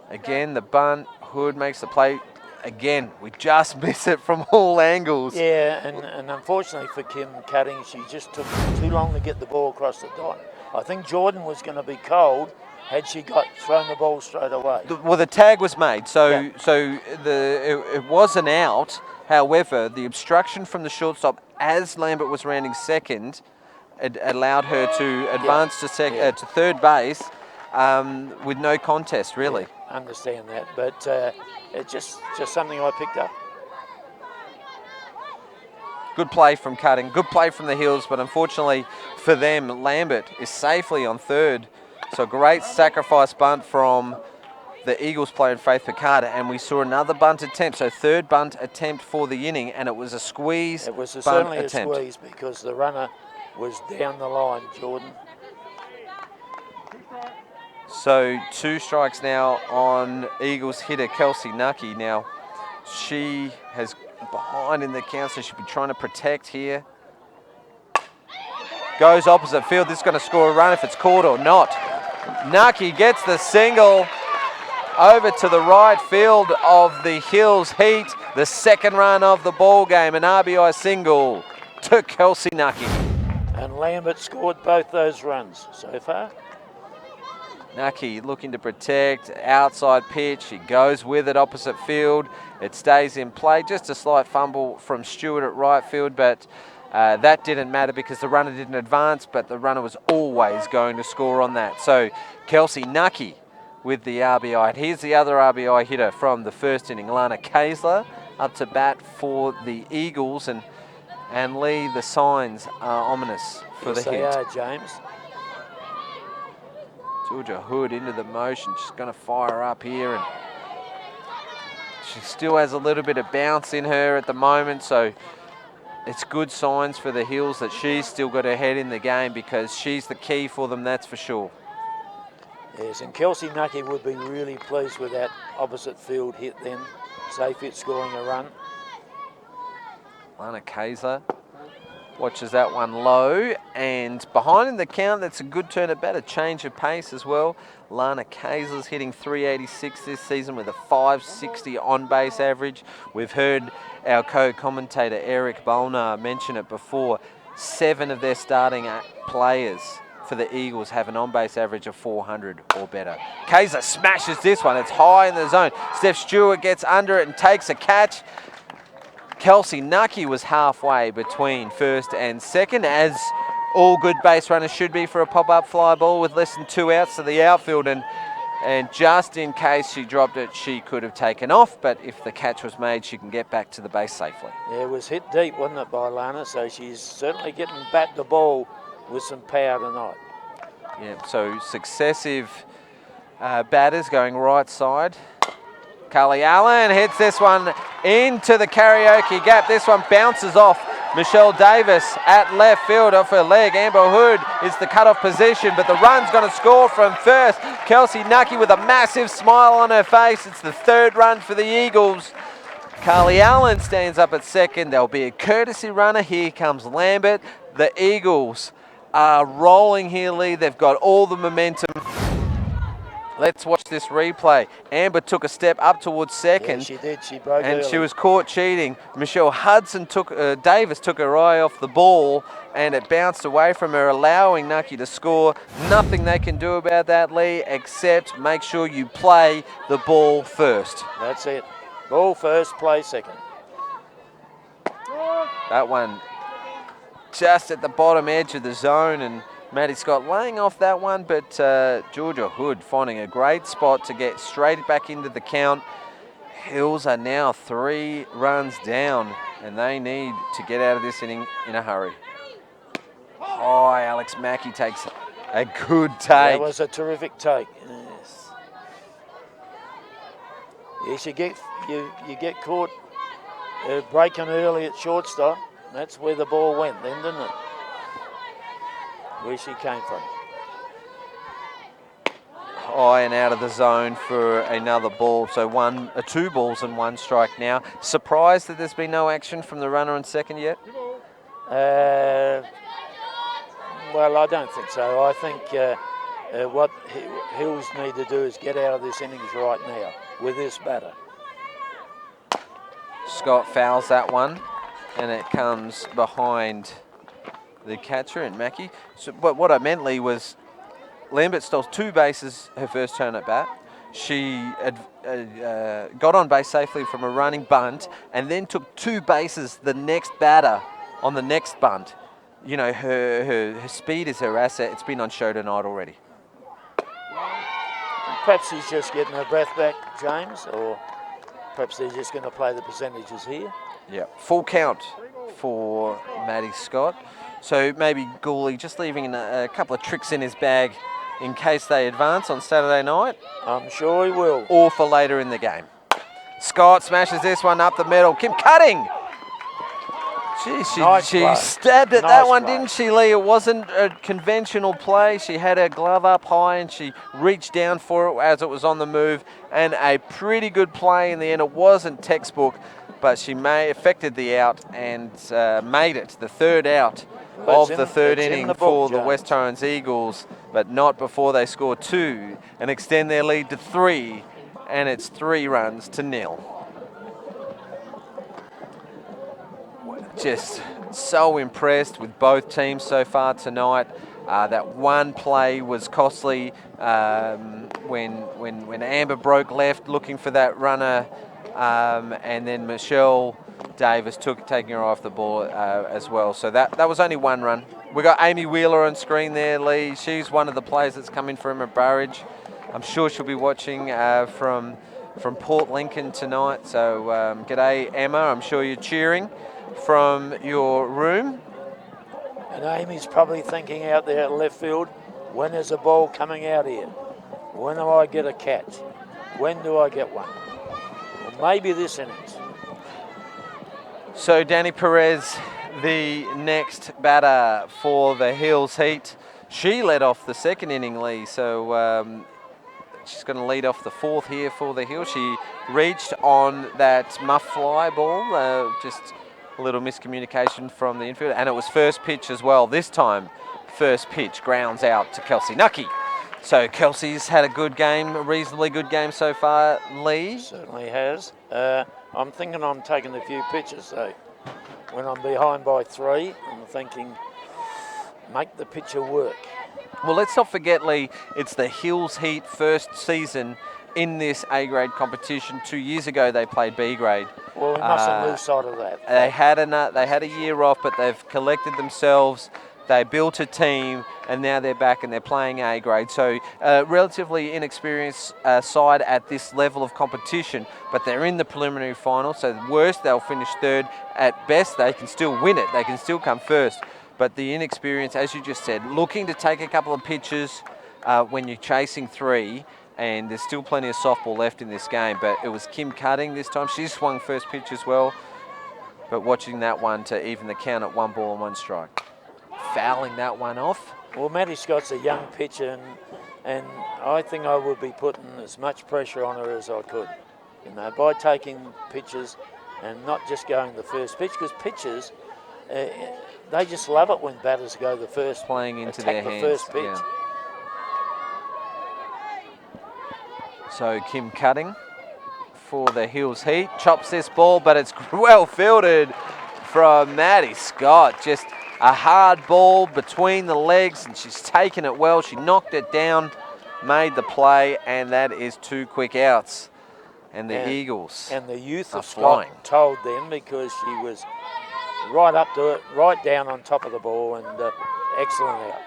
S2: Again, the bunt. Hood makes the play. Again, we just miss it from all angles.
S1: Yeah, and unfortunately for Kim Cutting, she just took too long to get the ball across the dot. I think Jordan was going to be cold had she thrown the ball straight away.
S2: Well, the tag was made, so it was an out. However, the obstruction from the shortstop as Lambert was rounding second, it allowed her to advance to third base with no contest, really.
S1: Yeah. Understand that, but it's just something I picked up.
S2: Good play from Cutting, good play from the Hills, but unfortunately for them, Lambert is safely on third. So great sacrifice bunt from the Eagles player in Faith Picard, and we saw another bunt attempt. So third bunt attempt for the inning, and it was a squeeze.
S1: It was
S2: bunt
S1: certainly
S2: attempt.
S1: A squeeze because the runner was down the line, Jordan.
S2: So 2 strikes now on Eagles hitter Kelsey Nucky. Now she has behind in the count, so she'll be trying to protect here. Goes opposite field. This is going to score a run if it's caught or not. Nucky gets the single over to the right field of the Hills Heat. The second run of the ball game, an RBI single to Kelsey Nucky.
S1: And Lambert scored both those runs so far.
S2: Nucky looking to protect, outside pitch, he goes with it opposite field, it stays in play, just a slight fumble from Stewart at right field, but That didn't matter because the runner didn't advance, but the runner was always going to score on that. So Kelsey Nucky with the RBI. And here's the other RBI hitter from the first inning, Lana Kaysler, up to bat for the Eagles. And Lee, the signs are ominous for the hit.
S1: They are, James.
S2: Georgia Hood into the motion. She's going to fire up here, and she still has a little bit of bounce in her at the moment, so it's good signs for the Hills that she's still got her head in the game, because she's the key for them, that's for sure.
S1: Yes, and Kelsey Nucky would be really pleased with that opposite field hit then. Safe hit scoring a run.
S2: Lana Kaysler watches that one low, and behind in the count, that's a good turn at bat, a change of pace as well. Lana Kaysler's hitting 386 this season with a 560 on-base average. We've heard our co-commentator Eric Bolnar mention it before. 7 of their starting players for the Eagles have an on-base average of 400 or better. Kaysler smashes this one, it's high in the zone. Steph Stewart gets under it and takes a catch. Kelsey Nucky was halfway between first and second, as all good base runners should be for a pop-up fly ball with less than 2 outs to the outfield, and just in case she dropped it, she could have taken off, but if the catch was made, she can get back to the base safely.
S1: Yeah, it was hit deep, wasn't it, by Lana, so she's certainly getting back the ball with some power tonight.
S2: Yeah, so successive batters going right side. Carly Allen hits this one into the karaoke gap. This one bounces off Michelle Davis at left field off her leg. Amber Hood is the cutoff position, but the run's going to score from first. Kelsey Nucky with a massive smile on her face. It's the 3rd run for the Eagles. Carly Allen stands up at second. There'll be a courtesy runner. Here comes Lambert. The Eagles are rolling here, Lee. They've got all the momentum. Let's watch this replay. Amber took a step up towards second.
S1: Yeah, she did. She broke
S2: and
S1: early.
S2: She was caught cheating. Michelle Davis took her eye off the ball, and it bounced away from her, allowing Nucky to score. Nothing they can do about that, Lee, except make sure you play the ball first.
S1: That's it. Ball first, play second.
S2: That one just at the bottom edge of the zone, and Maddie Scott laying off that one, but Georgia Hood finding a great spot to get straight back into the count. Hills are now 3 runs down, and they need to get out of this inning in a hurry. Oh, Alex Mackey takes a good take.
S1: That was a terrific take. Yes. Yes, you get caught breaking early at shortstop. That's where the ball went then, didn't it? Where she came from.
S2: High and out of the zone for another ball. So 2 balls and 1 strike now. Surprised that there's been no action from the runner on second yet?
S1: Well, I don't think so. I think what Hills need to do is get out of this innings right now with this batter.
S2: Scott fouls that one, and it comes behind the catcher and Mackey. So, but what I meant, Lee, was Lambert stole 2 bases her first turn at bat. She got on base safely from a running bunt, and then took 2 bases the next batter on the next bunt. You know, her speed is her asset. It's been on show tonight already.
S1: Perhaps she's just getting her breath back, James, or perhaps they're just going to play the percentages here.
S2: Yeah, full count for Maddie Scott. So maybe Gooley just leaving a couple of tricks in his bag in case they advance on Saturday night.
S1: I'm sure he will.
S2: Or for later in the game. Scott smashes this one up the middle. Kim Cutting! She stabbed at that one, didn't she, Lee? It wasn't a conventional play. She had her glove up high and she reached down for it as it was on the move. And a pretty good play in the end. It wasn't textbook, but she affected the out and made it the 3rd out of the 3rd inning for the West Torrens Eagles, but not before they score 2 and extend their lead to 3, and it's 3 runs to 0. Just so impressed with both teams so far tonight. That one play was costly when Amber broke left looking for that runner, and then Michelle Davis taking her off the ball as well. So that was only one run. We got Amy Wheeler on screen there, Lee. She's one of the players that's coming from a Burridge. I'm sure she'll be watching from Port Lincoln tonight. So g'day, Emma. I'm sure you're cheering from your room.
S1: And Amy's probably thinking out there at left field, when is the ball coming out here? When do I get a catch? When do I get one? Well, maybe this innings.
S2: So Danny Perez, the next batter for the Hills Heat. She led off the second inning, Lee. So she's going to lead off the fourth here for the Hills. She reached on that muff fly ball, just a little miscommunication from the infield, and it was first pitch as well. This time, first pitch grounds out to Kelsey Nucky. So Kelsey's had a good game, a reasonably good game so far, Lee.
S1: Certainly has. I'm thinking I'm taking a few pitches though. When I'm behind by 3, I'm thinking, make the pitcher work.
S2: Well, let's not forget, Lee, it's the Hills Heat first season in this A-grade competition. 2 years ago, they played B-grade.
S1: Well, we mustn't lose sight of that.
S2: They had a year off, but they've collected themselves. They built a team, and now they're back and they're playing A-grade. So relatively inexperienced side at this level of competition, but they're in the preliminary final. So the worst, they'll finish third. At best, they can still win it. They can still come first. But the inexperience, as you just said, looking to take a couple of pitches when you're chasing 3, and there's still plenty of softball left in this game. But it was Kim Cutting this time. She swung first pitch as well. But watching that one to even the count at 1 ball and 1 strike. Fouling that one off.
S1: Well, Maddie Scott's a young pitcher, and I think I would be putting as much pressure on her as I could, by taking pitches and not just going the first pitch, because pitchers, they just love it when batters go the first,
S2: playing into their hands.
S1: First pitch.
S2: Yeah. So Kim Cutting for the Hills Heat chops this ball, but it's well fielded from Maddie Scott. Just a hard ball between the legs, and she's taken it well. She knocked it down, made the play, and that is 2 quick outs. And the Eagles
S1: and the youth
S2: are
S1: of
S2: flying.
S1: Scott told them, because she was right up to it, right down on top of the ball, and excellent out.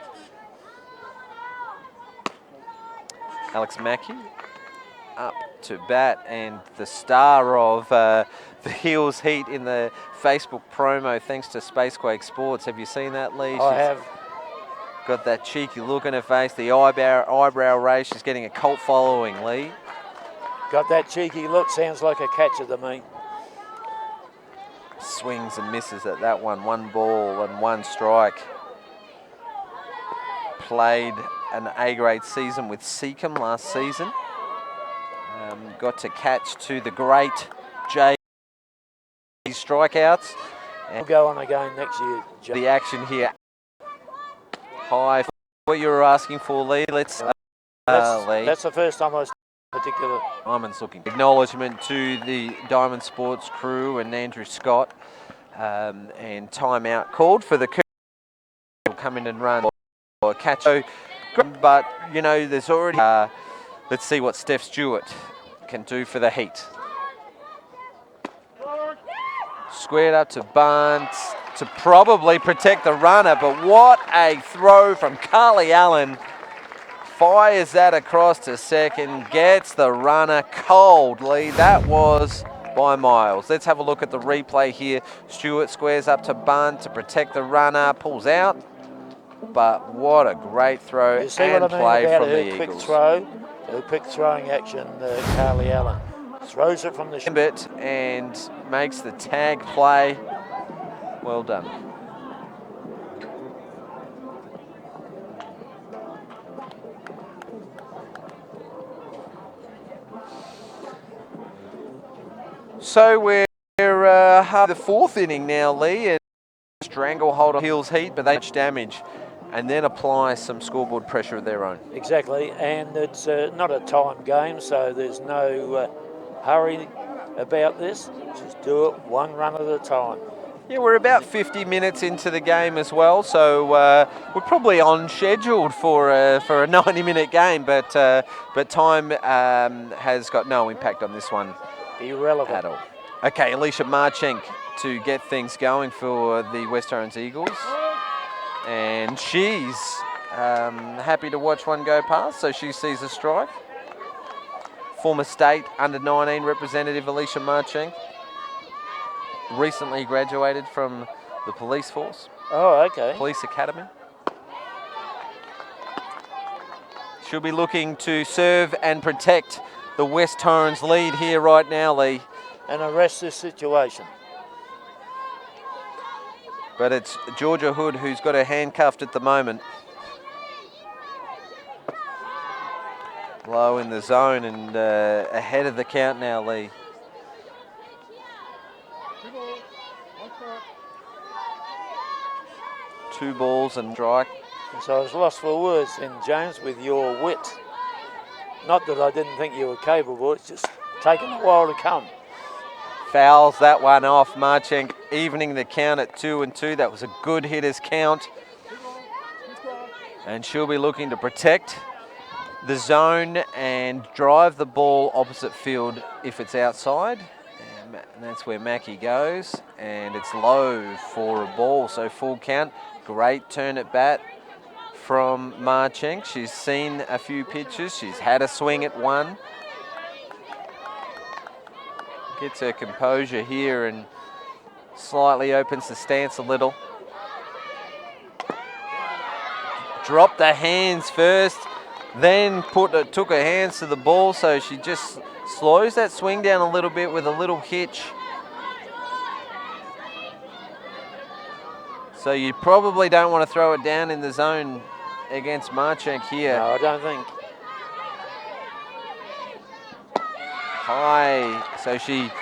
S2: Alex Mackey up to bat, and the star of the Hills Heat in the Facebook promo, thanks to Spacequake Sports. Have you seen that, Lee?
S1: I have.
S2: Got that cheeky look on her face, the eyebrow raise. She's getting a cult following, Lee.
S1: Got that cheeky look, sounds like a catcher to me.
S2: Swings and misses at that one. 1 ball and 1 strike. Played an A-grade season with Seacombe last season. Got to catch to the great Jay strikeouts.
S1: We'll go on again next year, Jay.
S2: The action here. High. What you were asking for, Lee. Let's Lee.
S1: That's the first time I was particular.
S2: Diamond's looking. Acknowledgement to the Diamond Sports crew and Andrew Scott. And timeout called for the Curry. Will come in and run or catch. But, there's already... let's see what Steph Stewart can do for the Heat. Squared up to Barnes to probably protect the runner, but what a throw from Carly Allen. Fires that across to second, gets the runner coldly. That was by miles. Let's have a look at the replay here. Stewart squares up to Barnes to protect the runner, pulls out. But what a great throw and play from the Eagles.
S1: Her quick throwing action, Carly Allen. Throws it from the
S2: bit and makes the tag play. Well done. So we're the 4th inning now, Lee, and stranglehold on Hills Heat, but they much damage, and then apply some scoreboard pressure of their own.
S1: Exactly, and it's not a time game, so there's no hurry about this. Just do it 1 run at a time.
S2: Yeah, we're about 50 minutes into the game as well, so we're probably on scheduled for a 90-minute game, but time has got no impact on this one.
S1: Irrelevant.
S2: At all. Okay, Alicia Marchenk to get things going for the West Torrens Eagles. And she's happy to watch one go past, so she sees a strike. Former state under-19 representative Alicia Marchink, recently graduated from the police force.
S1: Oh, okay.
S2: Police Academy. She'll be looking to serve and protect the West Torrens lead here right now, Lee.
S1: And arrest this situation.
S2: But it's Georgia Hood who's got her handcuffed at the moment. Low in the zone and ahead of the count now, Lee. Two balls and strike.
S1: So I was lost for words then, James, with your wit. Not that I didn't think you were capable, it's just taken a while to come.
S2: Fouls that one off. Marchink evening the count at 2-2. That was a good hitter's count. And she'll be looking to protect the zone and drive the ball opposite field if it's outside. And that's where Mackie goes. And it's low for a ball, so full count. Great turn at bat from Marchink. She's seen a few pitches. She's had a swing at one. Gets her composure here and slightly opens the stance a little. Dropped the hands first, then took her hands to the ball, so she just slows that swing down a little bit with a little hitch. So you probably don't want to throw it down in the zone against Marchink here.
S1: No, I don't think.
S2: High, so she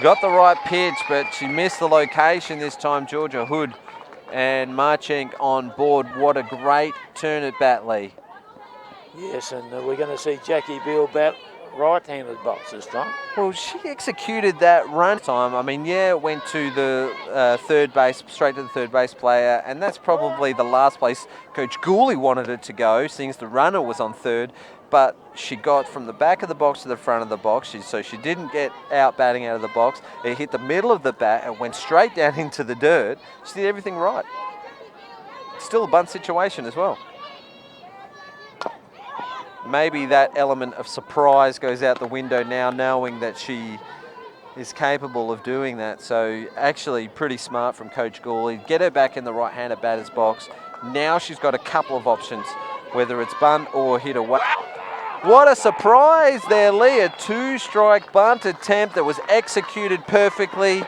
S2: got the right pitch, but she missed the location this time, Georgia Hood. And Marchink on board. What a great turn at bat, Lee.
S1: Yes, and we're going to see Jackie Beale bat right-handed box this time.
S2: Well, she executed that run time. I mean, yeah, it went to the third base, straight to the third base player, and that's probably the last place Coach Gooley wanted it to go, since the runner was on third. But she got from the back of the box to the front of the box, so she didn't get out batting out of the box. It hit the middle of the bat and went straight down into the dirt. She did everything right. Still a bunt situation as well. Maybe that element of surprise goes out the window now, knowing that she is capable of doing that. So actually pretty smart from Coach Gooley. Get her back in the right-handed batter's box. Now she's got a couple of options, whether it's bunt or hit away. What a surprise there, Lee. A two-strike bunt attempt that was executed perfectly.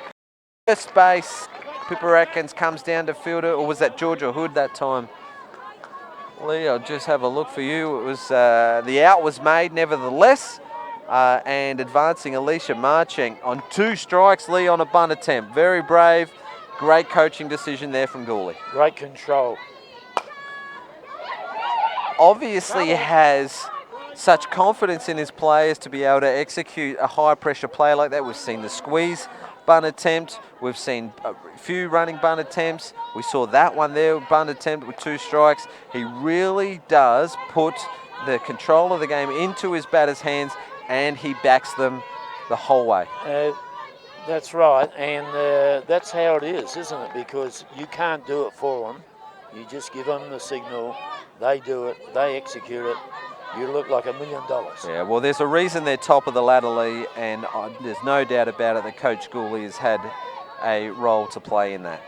S2: First base, Pippa Atkins comes down to fielder, or was that Georgia Hood that time? Lee, I'll just have a look for you. It was the out was made nevertheless, and advancing Alicia Marchink on two strikes, Lee, on a bunt attempt. Very brave, great coaching decision there from Gooley.
S1: Great control.
S2: Obviously has such confidence in his players to be able to execute a high pressure play like that. We've seen the squeeze bunt attempt. We've seen a few running bunt attempts. We saw that one there, bunt attempt with two strikes. He really does put the control of the game into his batter's hands, and he backs them the whole way.
S1: That's right, and that's how it is, isn't it? Because you can't do it for them. You just give them the signal, they do it, they execute it. You look like $1 million.
S2: Yeah, well, there's a reason they're top of the ladder, Lee, and there's no doubt about it that Coach Gooley has had a role to play in that.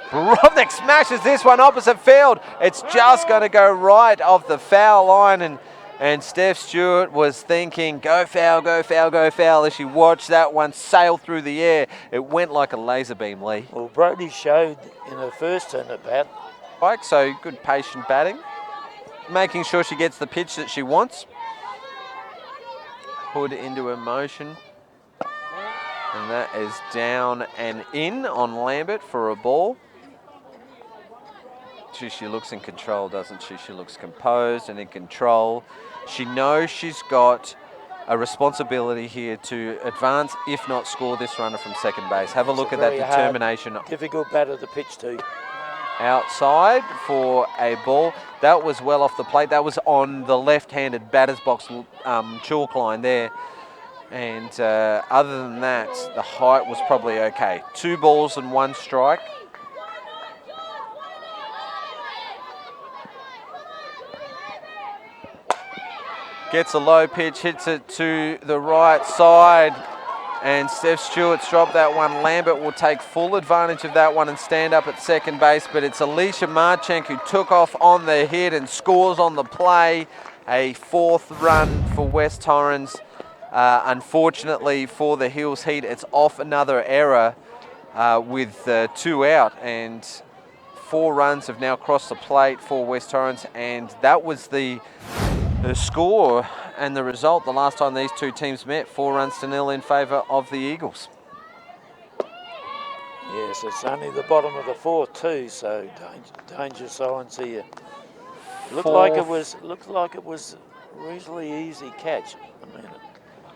S2: Brovnik smashes this one opposite field. It's just going to go right off the foul line, and Steph Stewart was thinking, go foul, go foul, go foul, as she watched that one sail through the air. It went like a laser beam, Lee.
S1: Well, Brody showed in her first turn at bat.
S2: Right, so good patient batting, making sure she gets the pitch that she wants. Hood into her motion. And that is down and in on Lambert for a ball. She looks in control, doesn't she? She looks composed and in control. She knows she's got a responsibility here to advance, if not score this runner from second base. Have a look at that determination.
S1: Difficult batter to pitch to.
S2: Outside for a ball. That was well off the plate. That was on the left-handed batter's box chalk line there. And other than that, the height was probably okay. 2 balls and 1 strike. Gets a low pitch, hits it to the right side, and Steph Stewart's dropped that one. Lambert will take full advantage of that one and stand up at second base, but it's Alicia Marchenk who took off on the hit and scores on the play. A 4th run for West Torrens. Unfortunately for the Hills Heat, it's off another error with 2 out, and 4 runs have now crossed the plate for West Torrens, and that was the score and the result the last time these two teams met, 4-0 in favour of the Eagles.
S1: Yes, it's only the bottom of the 4th too, so danger signs here. Looked like it was a reasonably easy catch. I mean,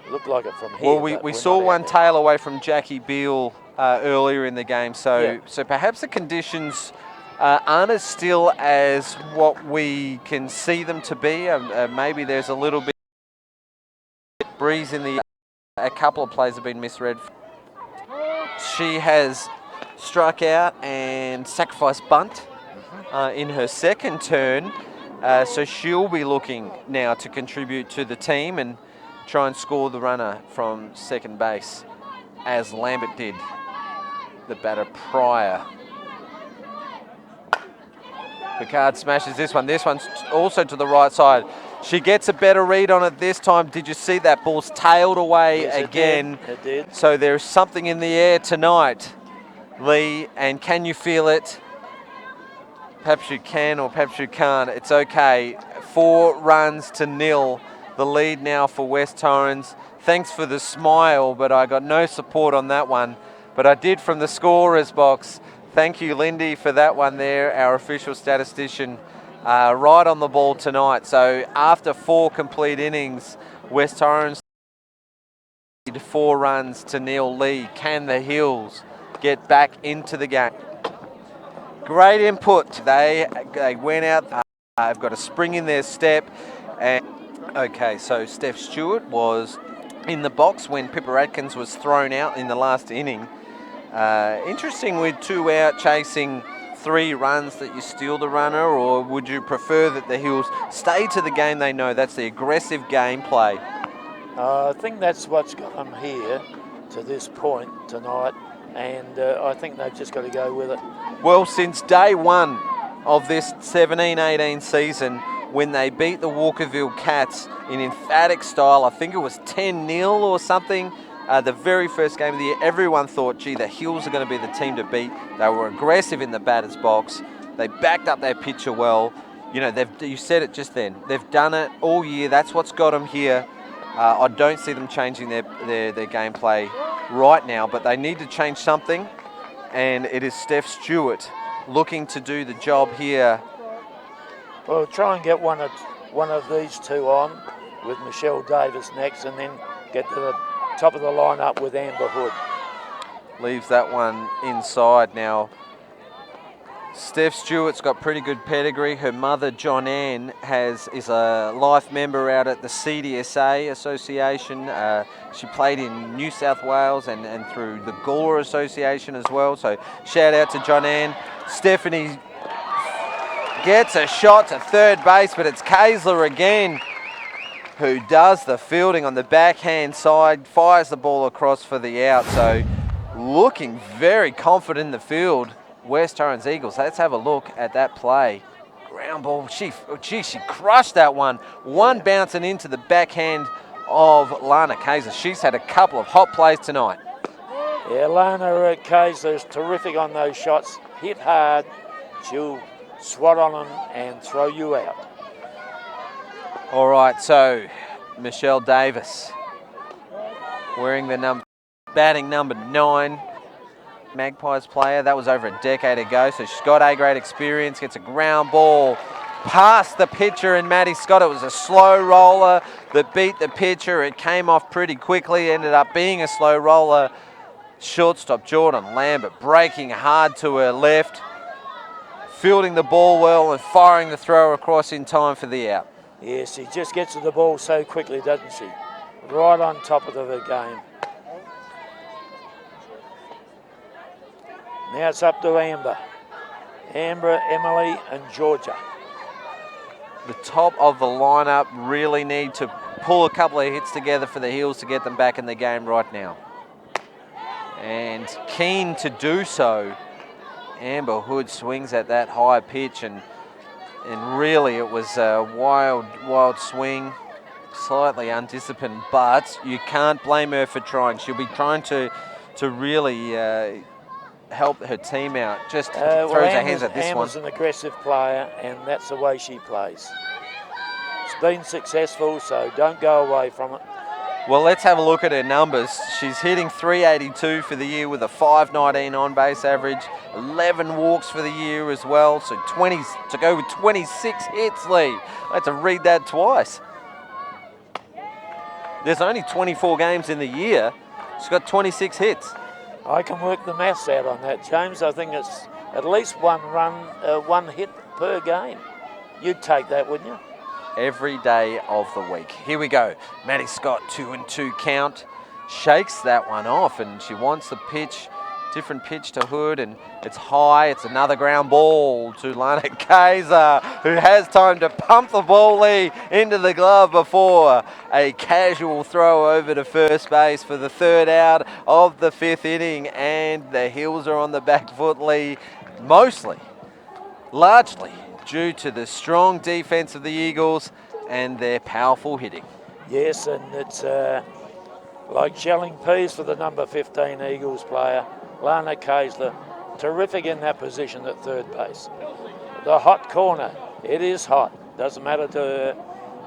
S1: it looked like it from here.
S2: Well, we saw one tail away from Jackie Beale earlier in the game, so perhaps the conditions aren't as still as what we can see them to be. Maybe there's a little bit of breeze in the... A couple of plays have been misread. She has struck out and sacrificed bunt in her second turn, so she'll be looking now to contribute to the team and try and score the runner from second base, as Lambert did, the batter prior. Picard smashes this one. This one's also to the right side. She gets a better read on it this time. Did you see that ball's tailed away again?
S1: It did.
S2: So there's something in the air tonight, Lee, and can you feel it? Perhaps you can or perhaps you can't. It's okay. 4-0. The lead now for West Torrens. Thanks for the smile, but I got no support on that one. But I did from the scorer's box. Thank you, Lindy, for that one there, our official statistician, right on the ball tonight. So after 4 complete innings, West Torrens 4-0. Lee, can the Hills get back into the game? Great input. They went out. They've got a spring in their step. And okay, so Steph Stewart was in the box when Pippa Atkins was thrown out in the last inning. Interesting with 2 out chasing 3 runs that you steal the runner, or would you prefer that the Hills stay to the game they know? That's the aggressive gameplay.
S1: I think that's what's got them here to this point tonight, and I think they've just got to go with it.
S2: Well, since day one of this 17-18 season, when they beat the Walkerville Cats in emphatic style, I think it was 10-0 or something, the very first game of the year, everyone thought, gee, the Hills are going to be the team to beat. They were aggressive in the batter's box. They backed up their pitcher well. You know, you said it just then. They've done it all year. That's what's got them here. I don't see them changing their gameplay right now, but they need to change something, and it is Steph Stewart looking to do the job here.
S1: Well, try and get one of these two on with Michelle Davis next, and then get to the top of the lineup with Amber Hood.
S2: Leaves that one inside now. Steph Stewart's got pretty good pedigree. Her mother, John Ann, is a life member out at the CDSA Association. She played in New South Wales and through the Gawler Association as well. So shout out to John Ann. Stephanie gets a shot to third base, but it's Kaisler again who does the fielding on the backhand side, fires the ball across for the out. So looking very confident in the field, West Torrens Eagles. Let's have a look at that play. Ground ball, she crushed that one. One bouncing into the backhand of Lana Kaisler. She's had a couple of hot plays tonight.
S1: Yeah, Lana Kaisler is terrific on those shots. Hit hard, she'll swat on them and throw you out.
S2: All right, so Michelle Davis wearing the batting number 9. Magpies player. That was over a decade ago, so she's got A-grade experience. Gets a ground ball past the pitcher and Maddie Scott. It was a slow roller that beat the pitcher. It came off pretty quickly, ended up being a slow roller. Shortstop Jordan Lambert breaking hard to her left, fielding the ball well and firing the throw across in time for the out.
S1: Yes, she just gets to the ball so quickly, doesn't she? right on top of the game. Now it's up to Amber. Amber, Emily and Georgia.
S2: The top of the lineup really need to pull a couple of hits together for the Heels to get them back in the game right now. And keen to do so. Amber Hood swings at that high pitch and really it was a wild swing, slightly undisciplined, but you can't blame her for trying. She'll be trying to really help her team out. Just throws her hands at this one.
S1: Amber's an aggressive player and that's the way she plays. It's been successful, so don't go away from it.
S2: Well, let's have a look at her numbers. She's hitting 382 for the year with a 519 on-base average, 11 walks for the year as well, so 20 to go with 26 hits, Lee. I had to read that twice. There's only 24 games in the year. She's got 26 hits.
S1: I can work the maths out on that, James. I think it's at least one hit per game. You'd take that, wouldn't you?
S2: Every day of the week. Here we go. Maddie Scott, 2-2 count. Shakes that one off and she wants the pitch, different pitch to Hood, and it's high. It's another ground ball to Lana Kaiser, who has time to pump the ball into the glove before a casual throw over to first base for the third out of the fifth inning, and the Heels are on the back foot, Lee, largely due to the strong defense of the Eagles and their powerful hitting.
S1: Yes, and it's like shelling peas for the number 15 Eagles player, Lana Kaiser. Terrific in that position at third base. The hot corner, it is hot. Doesn't matter to her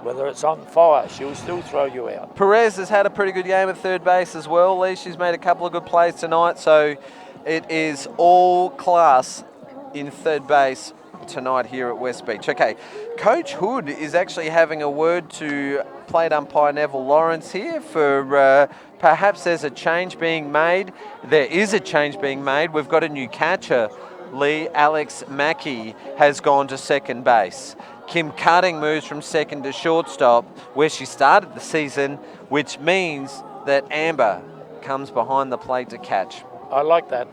S1: whether it's on fire, she'll still throw you out.
S2: Perez has had a pretty good game at third base as well, Lee. She's made a couple of good plays tonight, so it is all class in third base tonight here at West Beach. Okay, Coach Hood is actually having a word to plate umpire Neville Lawrence here for perhaps there's a change being made. There is a change being made. We've got a new catcher. Lee, Alex Mackey has gone to second base. Kim Cutting moves from second to shortstop where she started the season, which means that Amber comes behind the plate to catch.
S1: I like that.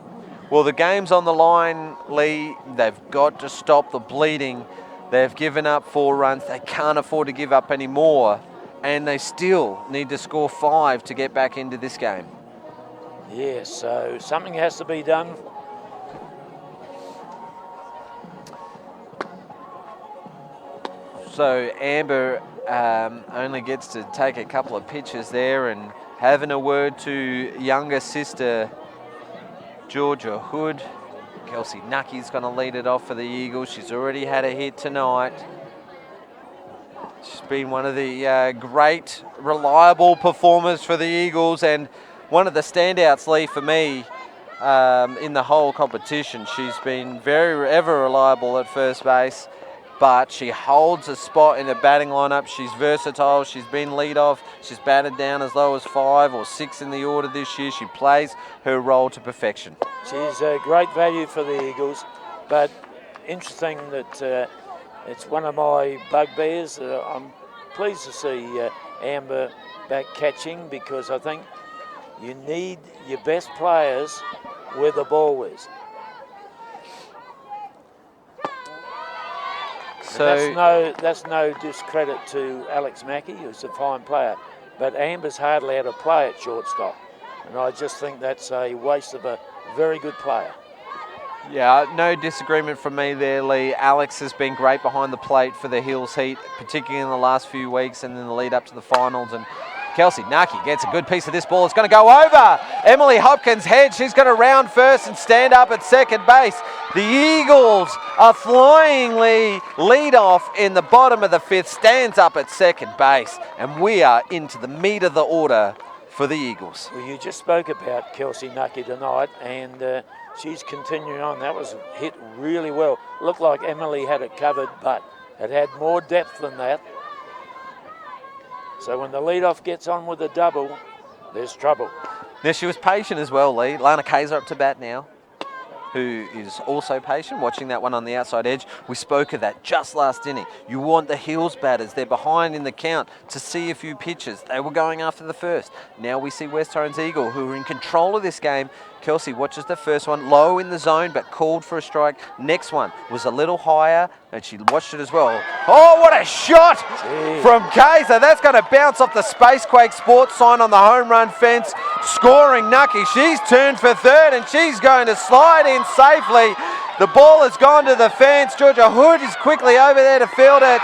S2: Well, the game's on the line, Lee. They've got to stop the bleeding. They've given up 4 runs. They can't afford to give up any more. And they still need to score 5 to get back into this game.
S1: Yes, so something has to be done.
S2: So Amber only gets to take a couple of pitches there and having a word to younger sister Georgia Hood. Kelsey Nucky's going to lead it off for the Eagles. She's already had a hit tonight. She's been one of the great, reliable performers for the Eagles and one of the standouts, Lee, for me in the whole competition. She's been ever reliable at first base, but she holds a spot in the batting lineup. She's versatile. She's been lead-off. She's batted down as low as 5 or 6 in the order this year. She plays her role to perfection.
S1: She's a great value for the Eagles, but interesting that it's one of my bugbears. I'm pleased to see Amber back catching because I think you need your best players where the ball is. So that's no discredit to Alex Mackey, who's a fine player, but Amber's hardly had a play at shortstop, and I just think that's a waste of a very good player.
S2: Yeah, no disagreement from me there, Lee. Alex has been great behind the plate for the Heels Heat, particularly in the last few weeks and in the lead up to the finals. And Kelsey Nucky gets a good piece of this ball. It's going to go over Emily Hopkins' head. She's going to round first and stand up at second base. The Eagles are flyingly lead off in the bottom of the fifth, stands up at second base, and we are into the meat of the order for the Eagles.
S1: Well, you just spoke about Kelsey Nucky tonight, and she's continuing on. That was hit really well. Looked like Emily had it covered, but it had more depth than that. So when the leadoff gets on with a double, there's trouble.
S2: Now, she was patient as well, Lee. Lana Kaiser up to bat now. who is also patient, watching that one on the outside edge. We spoke of that just last inning. You want the Hills batters. They're behind in the count to see a few pitches. They were going after the first. Now we see West Torrens Eagle, who are in control of this game. Kelsey watches the first one, low in the zone, but called for a strike. Next one was a little higher, and she watched it as well. Oh, what a shot from Kaiser. That's going to bounce off the Spacequake Sports sign on the home run fence. Scoring Nucky. She's turned for third, and she's going to slide in safely. The ball has gone to the fence. Georgia Hood is quickly over there to field it,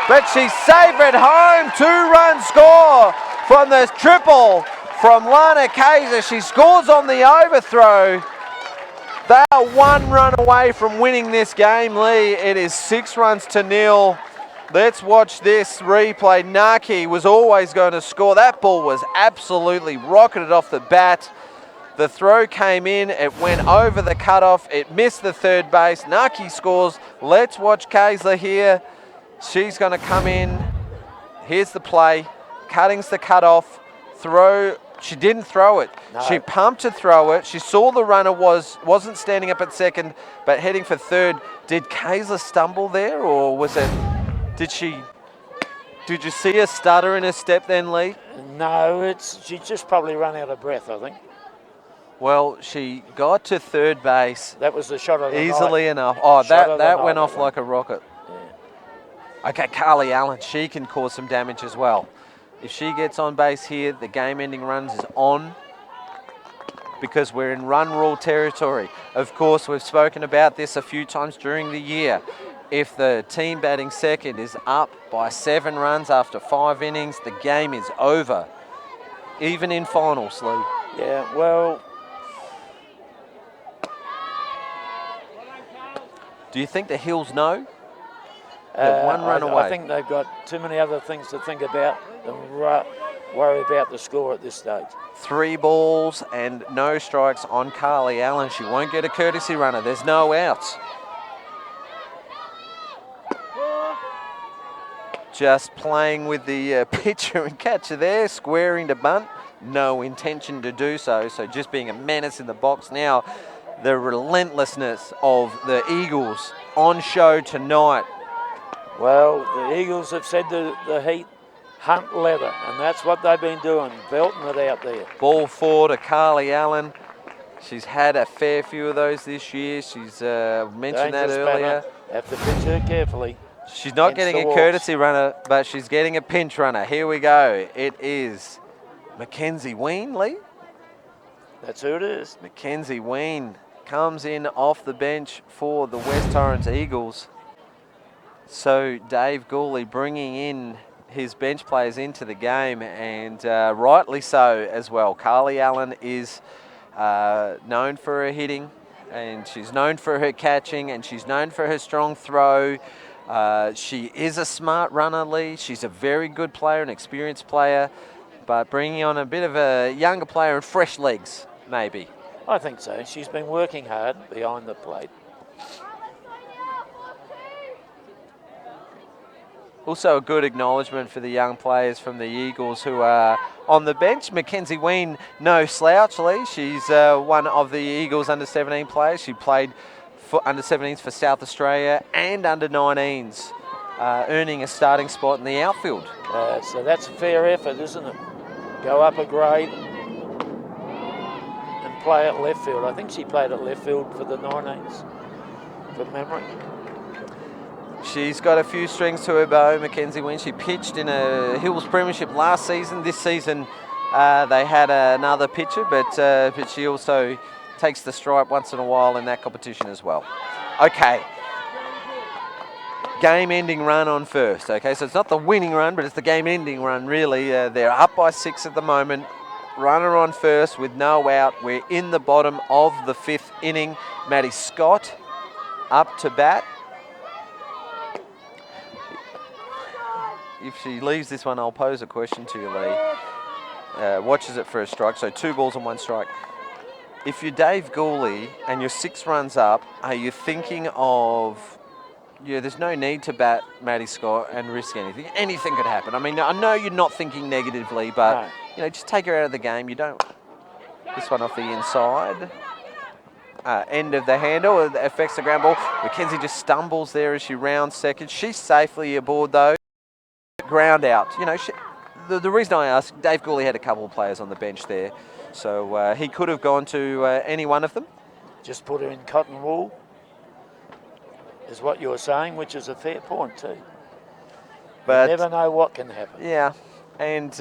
S2: but she's safe at home. 2-run score from the triple from Lana Kaiser. She scores on the overthrow. They are 1 run away from winning this game, Lee. It is 6-0. Let's watch this replay. Naki was always going to score. That ball was absolutely rocketed off the bat. The throw came in, it went over the cutoff, it missed the third base. Naki scores. Let's watch Kaiser here. She's going to come in. Here's the play. Cutting's the cutoff. Throw. She didn't throw it. No. She pumped to throw it. She saw the runner wasn't standing up at second, but heading for third. Did Kaiser stumble there, or was it? Did you see a stutter in her step then, Lee?
S1: No, she just probably run out of breath, I think.
S2: Well, she got to third base.
S1: That was the shot of the
S2: easily
S1: night.
S2: enough. Oh, that went off
S1: one.
S2: like a rocket.
S1: Yeah.
S2: Okay, Carly Allen, she can cause some damage as well. If she gets on base here, the game-ending runs is on, because we're in run rule territory. Of course, we've spoken about this a few times during the year. If the team batting second is up by 7 runs after 5 innings, the game is over, even in finals, Lee.
S1: Yeah, well...
S2: Do you think the Hills know? They're 1 run away.
S1: I think they've got too many other things to think about than worry about the score at this stage.
S2: 3 balls and no strikes on Carly Allen. She won't get a courtesy runner. There's no outs. Just playing with the pitcher and catcher there, squaring to bunt. No intention to do so, so just being a menace in the box now. The relentlessness of the Eagles on show tonight.
S1: Well, the Eagles have said to the Heat, hunt leather, and that's what they've been doing, belting it out there.
S2: Ball 4 to Carly Allen. She's had a fair few of those this year. She's mentioned that earlier.
S1: Have to pitch her carefully.
S2: She's not getting a courtesy runner, but she's getting a pinch runner. Here we go. It is Mackenzie Ween, Lee.
S1: That's who it is.
S2: Mackenzie Ween comes in off the bench for the West Torrens Eagles. So Dave Gooley bringing in his bench players into the game, and rightly so as well. Carly Allen is known for her hitting, and she's known for her catching, and she's known for her strong throw. She is a smart runner, Lee. She's a very good player, an experienced player, but bringing on a bit of a younger player and fresh legs, maybe.
S1: I think so. She's been working hard behind the plate.
S2: Also a good acknowledgement for the young players from the Eagles who are on the bench. Mackenzie Ween, no slouch, Lee. She's one of the Eagles under-17 players. She played for under-17s for South Australia and under-19s, earning a starting spot in the outfield.
S1: So that's a fair effort, isn't it? Go up a grade and play at left field. I think she played at left field for the 19s, from memory.
S2: She's got a few strings to her bow, Mackenzie Ween. She pitched in a Hills Premiership last season. This season they had another pitcher, but she also takes the stripe once in a while in that competition as well. Okay. Game-ending run on first. Okay, so it's not the winning run, but it's the game-ending run, really. They're up by 6 at the moment. Runner on first with no out. We're in the bottom of the 5th inning. Maddie Scott up to bat. If she leaves this one, I'll pose a question to you, Lee. Watches it for a strike, so 2 balls and 1 strike. If you're Dave Gooley and you're 6 runs up, are you thinking of, there's no need to bat Maddie Scott and risk anything. Anything could happen. I mean, I know you're not thinking negatively, but, just take her out of the game. You don't. This one off the inside. end of the handle. It affects the ground ball. Mackenzie just stumbles there as she rounds second. She's safely aboard though. Ground out. You know, the reason I asked, Dave Gooley had a couple of players on the bench there, so he could have gone to any one of them.
S1: Just put her in cotton wool, is what you're saying, which is a fair point too. But you never know what can happen.
S2: Yeah, and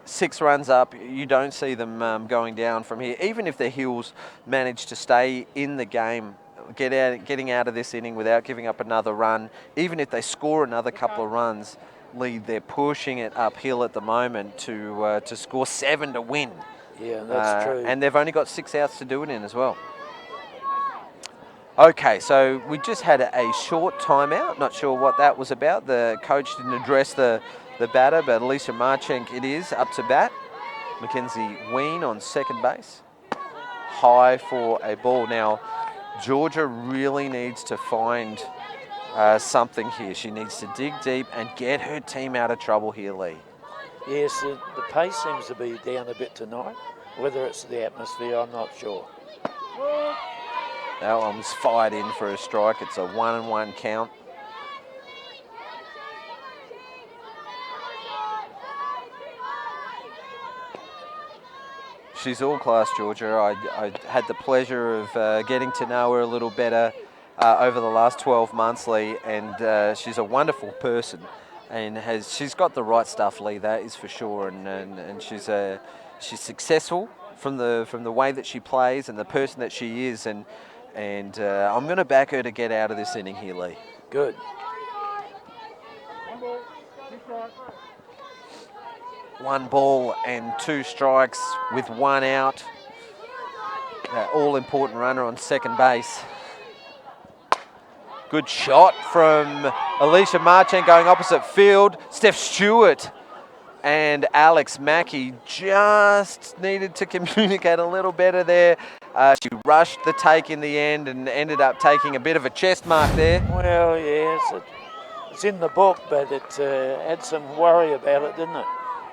S2: 6 runs up, you don't see them going down from here. Even if the Hills manage to stay in the game, getting out of this inning without giving up another run, even if they score another couple of runs, lead, they're pushing it uphill at the moment to score 7 to win.
S1: Yeah, that's true.
S2: And they've only got 6 outs to do it in as well. Okay, so we just had a short timeout. Not sure what that was about. The coach didn't address the batter, but Alicia Marchenk it is up to bat. Mackenzie Ween on second base. High for a ball. Now, Georgia really needs to find something here. She needs to dig deep and get her team out of trouble here, Lee.
S1: Yes, the pace seems to be down a bit tonight. Whether it's the atmosphere, I'm not sure.
S2: That one was fired in for a strike. It's a 1-1 count. She's all class, Georgia. I had the pleasure of getting to know her a little better over the last 12 months, Lee, and she's a wonderful person, and she's got the right stuff, Lee. That is for sure, and she's successful from the way that she plays and the person that she is, and I'm going to back her to get out of this inning here, Lee.
S1: Good.
S2: One ball and 2 strikes with 1 out. All-important runner on second base. Good shot from Alicia Marchand going opposite field. Steph Stewart and Alex Mackey just needed to communicate a little better there. She rushed the take in the end and ended up taking a bit of a chest mark there.
S1: Well, yes, it's in the book, but it had some worry about it, didn't it?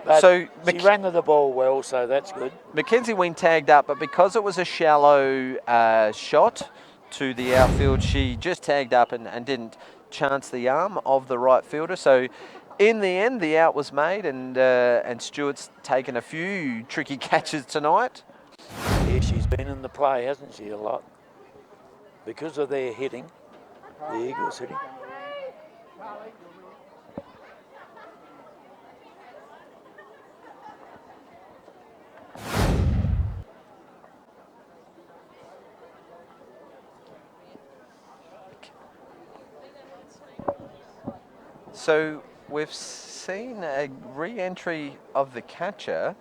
S1: But
S2: so
S1: she ran to the ball well, so that's good.
S2: Mackenzie Ween tagged up, but because it was a shallow shot to the outfield, she just tagged up and didn't chance the arm of the right fielder. So in the end, the out was made, and Stewart's taken a few tricky catches tonight.
S1: Yeah, she's been in the play, hasn't she, a lot? Because of their hitting, the Eagles hitting.
S2: So we've seen a re-entry of the catcher.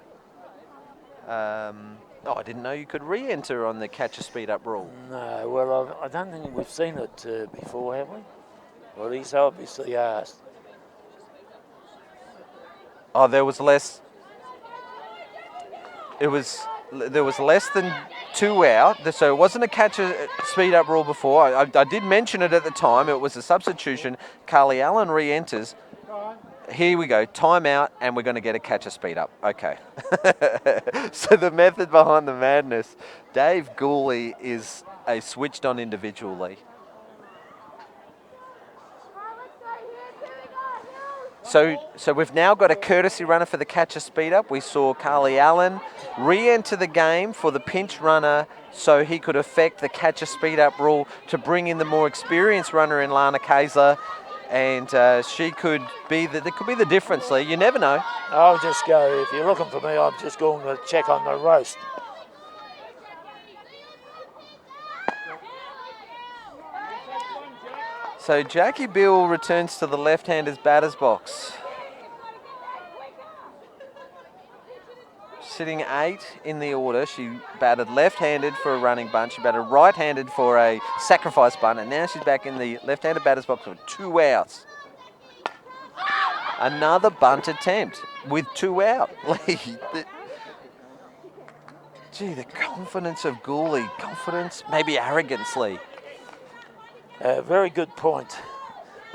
S2: I didn't know you could re-enter on the catcher speed-up rule.
S1: No, well, I don't think we've seen it before, have we? Well, he's obviously asked.
S2: Oh, there was less. There was less than 2 out, so it wasn't a catcher speed-up rule before. I did mention it at the time. It was a substitution. Carly Allen re-enters. Here we go, timeout, and we're going to get a catcher speed up. Okay. So the method behind the madness. Dave Gooley is a switched-on individual, Lee. So we've now got a courtesy runner for the catcher speed up. We saw Carly Allen re-enter the game for the pinch runner so he could affect the catcher speed up rule to bring in the more experienced runner in Lana Kayser. And she could be the difference, Lee. You never know.
S1: I'll just go, if you're looking for me, I'm just going to check on the roast.
S2: So Jackie Bill returns to the left-hander's batter's box. Sitting 8 in the order. She batted left-handed for a running bunt. She batted right-handed for a sacrifice bunt. And now she's back in the left-handed batter's box with 2 outs. Another bunt attempt with 2 out. Gee, the confidence of Gooley. Confidence, maybe arrogance, Lee.
S1: Very good point.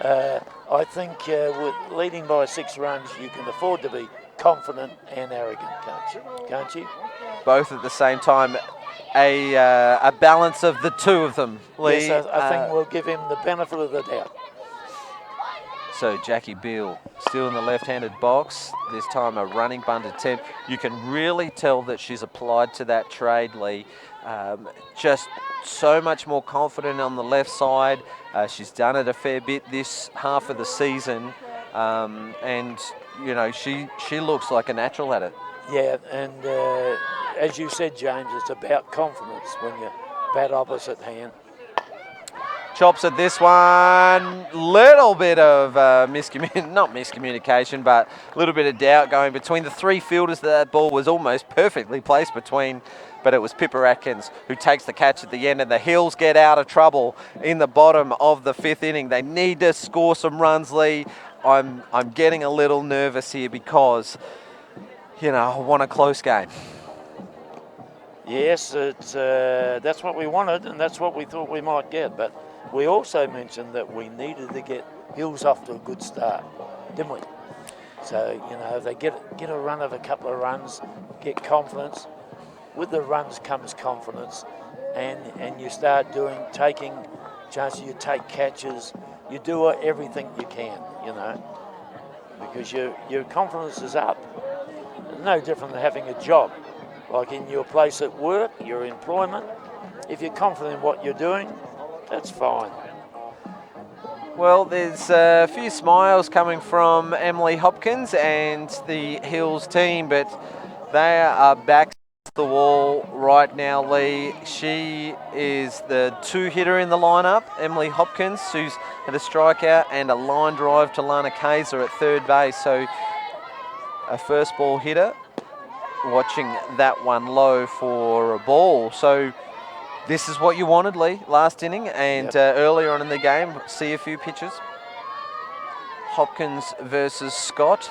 S1: I think with leading by 6 runs, you can afford to be confident and arrogant, can't you?
S2: Both at the same time. A balance of the two of them, Lee.
S1: Yes, I think we'll give him the benefit of the doubt.
S2: So Jackie Beale still in the left-handed box. This time a running bunt attempt. You can really tell that she's applied to that trade, Lee. Just so much more confident on the left side. She's done it a fair bit this half of the season. And, you know, she looks like a natural at it.
S1: Yeah, and as you said, James, it's about confidence when you bat opposite hand.
S2: Chops at this one, little bit of not miscommunication, but a little bit of doubt going between the three fielders. That ball was almost perfectly placed between, but it was Pippa Atkins who takes the catch at the end, and the Hills get out of trouble in the bottom of the fifth inning. They need to score some runs, Lee. I'm getting a little nervous here because, you know, I want a close game.
S1: Yes, it's that's what we wanted, and that's what we thought we might get, but we also mentioned that we needed to get Hills off to a good start, didn't we? So, you know, if they get a run of a couple of runs, get confidence. With the runs comes confidence, and you start taking chances, you take catches, you do everything you can, you know, because your confidence is up. It's no different than having a job. Like in your place at work, your employment, if you're confident in what you're doing, that's fine.
S2: Well, there's a few smiles coming from Emily Hopkins and the Hills team, but they are back to the wall right now, Lee. She is the two-hitter in the lineup, Emily Hopkins, who's had a strikeout and a line drive to Lana Kaiser at third base. So a first ball hitter, watching that one low for a ball. So this is what you wanted, Lee, last inning, and earlier on in the game, see a few pitches. Hopkins versus Scott.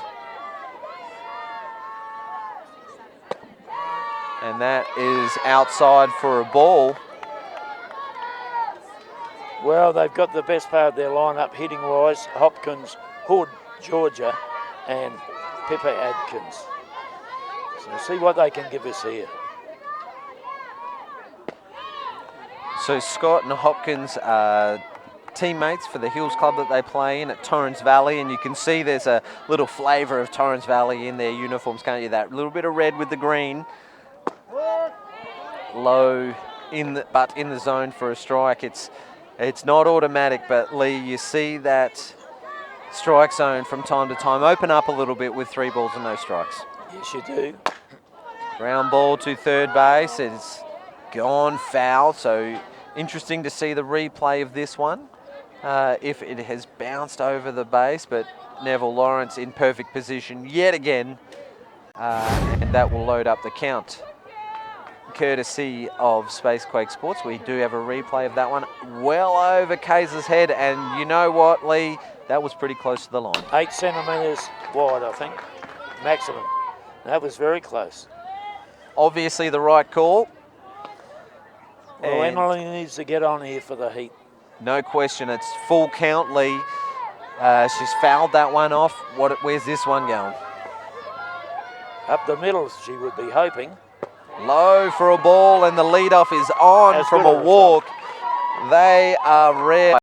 S2: And that is outside for a ball.
S1: Well, they've got the best part of their lineup hitting-wise, Hopkins, Hood, Georgia, and Pippa Adkins. So see what they can give us here.
S2: So Scott and Hopkins are teammates for the Hills club that they play in at Torrens Valley, and you can see there's a little flavour of Torrens Valley in their uniforms, can't you? That little bit of red with the green. Low but in the zone for a strike. It's not automatic, but Lee, you see that strike zone from time to time open up a little bit with 3 balls and no strikes.
S1: Yes, you do.
S2: Ground ball to third base. It's gone foul, so interesting to see the replay of this one. If it has bounced over the base, but Neville Lawrence in perfect position yet again, and that will load up the count. Courtesy of Spacequake Sports, we do have a replay of that one well over Kaiser's head, and you know what, Lee, that was pretty close to the line.
S1: 8 centimetres wide, I think, maximum. That was very close.
S2: Obviously the right call.
S1: Well, Emily needs to get on here for the heat.
S2: No question, it's full count, Lee. She's fouled that one off. Where's this one going?
S1: Up the middle, she would be hoping.
S2: Low for a ball, and the leadoff is on
S1: That's
S2: from a walk. They are rare. I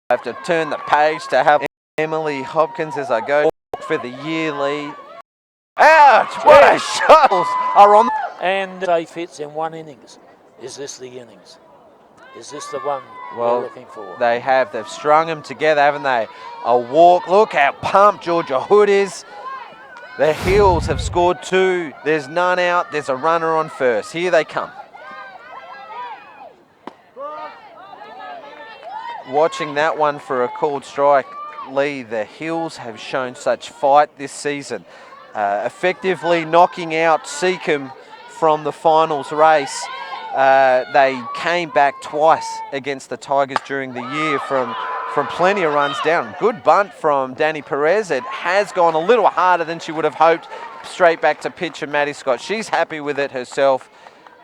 S2: have to turn the page to have Emily Hopkins as I go for the year, Lee. Ouch! What a shot! Are on.
S1: And safe hits in 1 innings. Is this the innings? Is this the one we're looking for?
S2: They've strung them together, haven't they? A walk. Look how pumped Georgia Hood is. The Hills have scored 2. There's none out. There's a runner on first. Here they come. Watching that one for a called strike, Lee, the Hills have shown such fight this season. Effectively knocking out Seacombe from the finals race. They came back twice against the Tigers during the year from plenty of runs down. Good bunt from Danny Perez. It has gone a little harder than she would have hoped. Straight back to pitcher Maddie Scott. She's happy with it herself,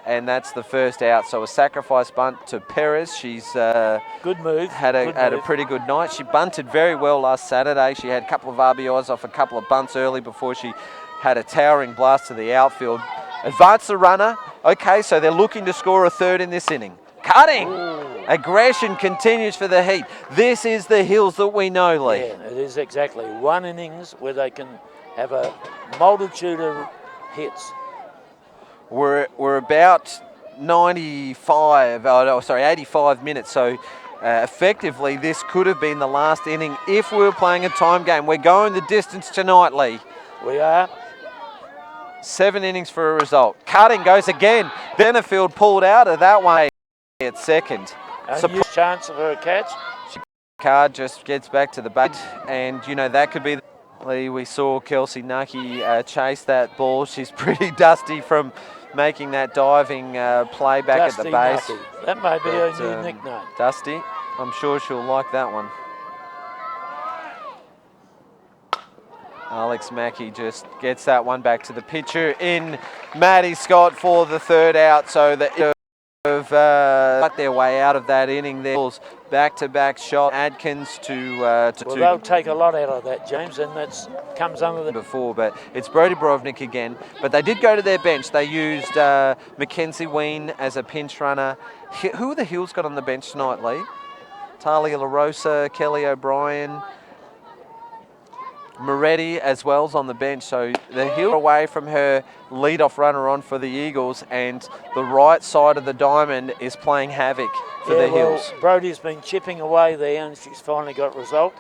S2: and that's the first out. So a sacrifice bunt to Perez. She's
S1: good move.
S2: Had a pretty good night. She bunted very well last Saturday. She had a couple of RBIs off a couple of bunts early before she had a towering blast to the outfield. Advance the runner. Okay, so they're looking to score a third in this inning. Cutting.
S1: Ooh.
S2: Aggression continues for the Heat. This is the Hills that we know, Lee.
S1: Yeah, it is exactly. One innings where they can have a multitude of hits.
S2: We're about 85 minutes, so effectively this could have been the last inning if we were playing a time game. We're going the distance tonight, Lee.
S1: We are.
S2: 7 innings for a result. Cutting goes again. Benefield pulled out of that one at second.
S1: A huge chance for a catch.
S2: Card just gets back to the bat, and you know that could be. Lee, we saw Kelsey Nucky chase that ball. She's pretty dusty from making that diving play back
S1: Dusty
S2: at the base.
S1: Nucky. That may be a new nickname.
S2: Dusty, I'm sure she'll like that one. Alex Mackey just gets that one back to the pitcher in Maddie Scott for the third out. So the have got their way out of that inning there. Back-to-back shot. Adkins to
S1: they'll take a lot out of that, James, and that comes under the
S2: before. But it's Brody Brovnik again. But they did go to their bench. They used Mackenzie Ween as a pinch runner. Who are the Hills got on the bench tonight, Lee? Talia LaRosa, Kelly O'Brien, Moretti as well's on the bench, so the Hill away from her lead-off runner on for the Eagles, and the right side of the diamond is playing havoc for the Hills.
S1: Brody's been chipping away there, and she's finally got a result.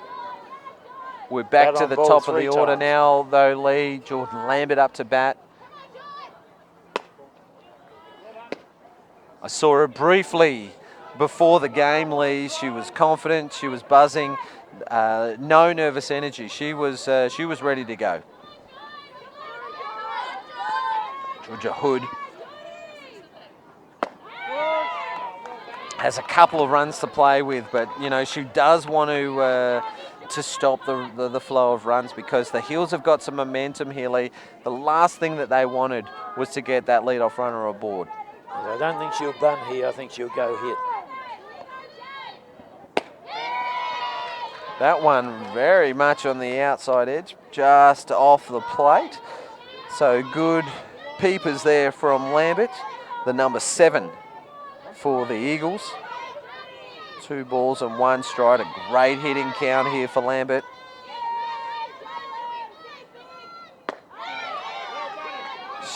S2: We're back to the top of the order now, though, Lee. Jordan Lambert up to bat. I saw her briefly before the game, Lee. She was confident, she was buzzing. No nervous energy. She was ready to go. Georgia Hood has a couple of runs to play with, but you know she does want to stop the flow of runs because the Hills have got some momentum here, Lee. The last thing that they wanted was to get that lead-off runner aboard.
S1: I don't think she'll bunt here. I think she'll go hit.
S2: That one very much on the outside edge, just off the plate. So good peepers there from Lambert, the number 7 for the Eagles. 2 balls and 1 strike, a great hitting count here for Lambert.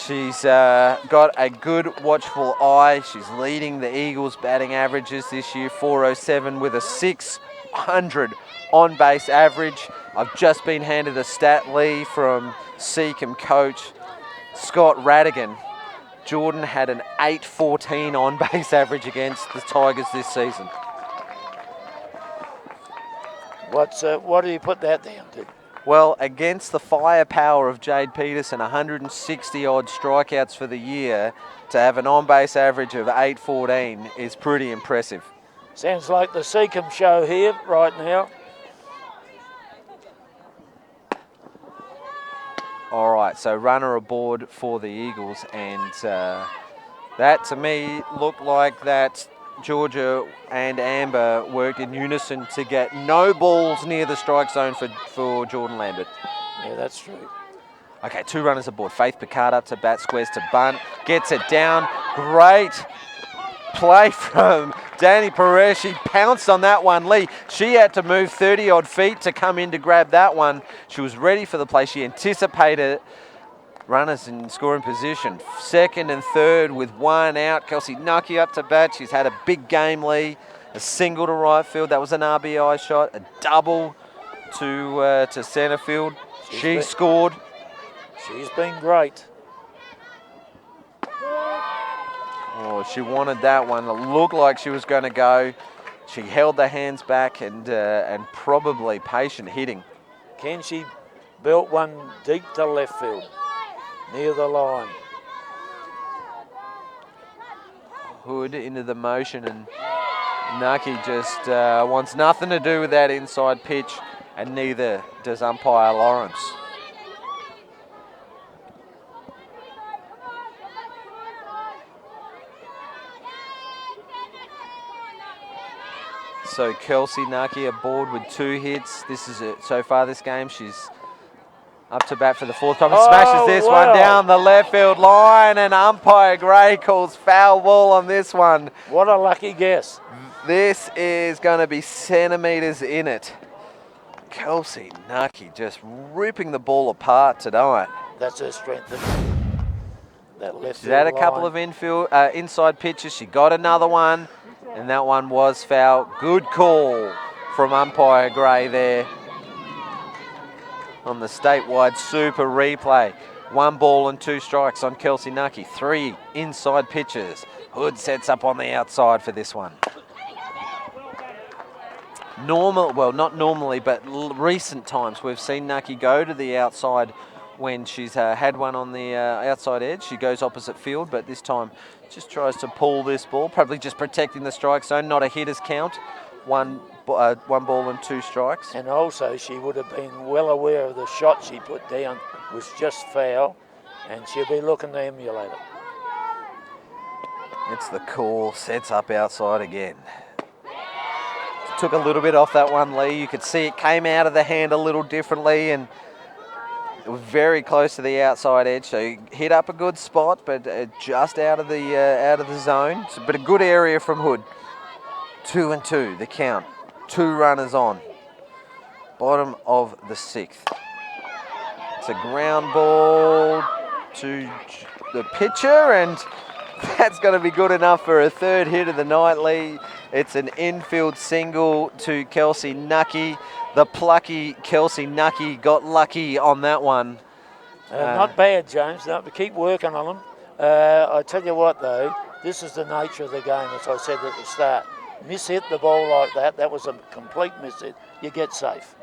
S2: She's got a good watchful eye. She's leading the Eagles batting averages this year, 407 with a 600 on-base average. I've just been handed a stat, Lee, from Seacombe coach Scott Radigan. Jordan had an 814 on-base average against the Tigers this season.
S1: What do you put that down to?
S2: Well, against the firepower of Jade Peterson, 160-odd strikeouts for the year, to have an on-base average of 814 is pretty impressive.
S1: Sounds like the Seacombe show here right now.
S2: All right, so runner aboard for the Eagles, and that to me looked like that Georgia and Amber worked in unison to get no balls near the strike zone for Jordan Lambert.
S1: Yeah, that's true.
S2: Okay, 2 runners aboard. Faith Picard up to bat, squares to bunt, gets it down. Great play from Danny Perez. She pounced on that one, Lee. She had to move 30-odd feet to come in to grab that one. She was ready for the play. She anticipated runners in scoring position. 2nd and 3rd with 1 out. Kelsey Nucky up to bat. She's had a big game, Lee. A single to right field. That was an RBI shot. A double to centre field. She scored.
S1: She's been great.
S2: Oh, she wanted that one. It looked like she was going to go. She held the hands back and probably patient hitting.
S1: Can she belt one deep to left field, near the line?
S2: Hood into the motion, and Nucky just wants nothing to do with that inside pitch, and neither does umpire Lawrence. So Kelsey Nucky aboard with 2 hits. This is it so far this game. She's Up to bat for the fourth time and smashes this one down the left field line, and umpire Gray calls foul ball on this one.
S1: What a lucky guess.
S2: This is going to be centimetres in it. Kelsey Nucky just ripping the ball apart tonight.
S1: That's her strength. That left
S2: She's had a
S1: field
S2: couple
S1: line.
S2: of inside pitches. She got another one, and that one was foul. Good call from umpire Gray there on the statewide super replay. 1 ball and 2 strikes on Kelsey Nucky. 3 inside pitches. Hood sets up on the outside for this one. Not normally, but recent times we've seen Nucky go to the outside when she's had one on the outside edge. She goes opposite field, but this time just tries to pull this ball, probably just protecting the strike zone, not a hitter's count. 1 ball and 2 strikes.
S1: And also she would have been well aware of the shot she put down was just foul, and she'll be looking to emulate it.
S2: It's the call, sets up outside again. Took a little bit off that one, Lee. You could see it came out of the hand a little differently, and it was very close to the outside edge. So he hit up a good spot, but just out of the zone. But a good area from Hood. 2 and 2, the count. 2 runners on. Bottom of the 6th. It's a ground ball to the pitcher, and that's going to be good enough for a 3rd hit of the night, Lee. It's an infield single to Kelsey Nucky. The plucky Kelsey Nucky got lucky on that one.
S1: Not bad, James. No, but keep working on them. I tell you what, though, this is the nature of the game, as I said at the start. Miss-hit the ball like that. That was a complete miss-hit. You get safe.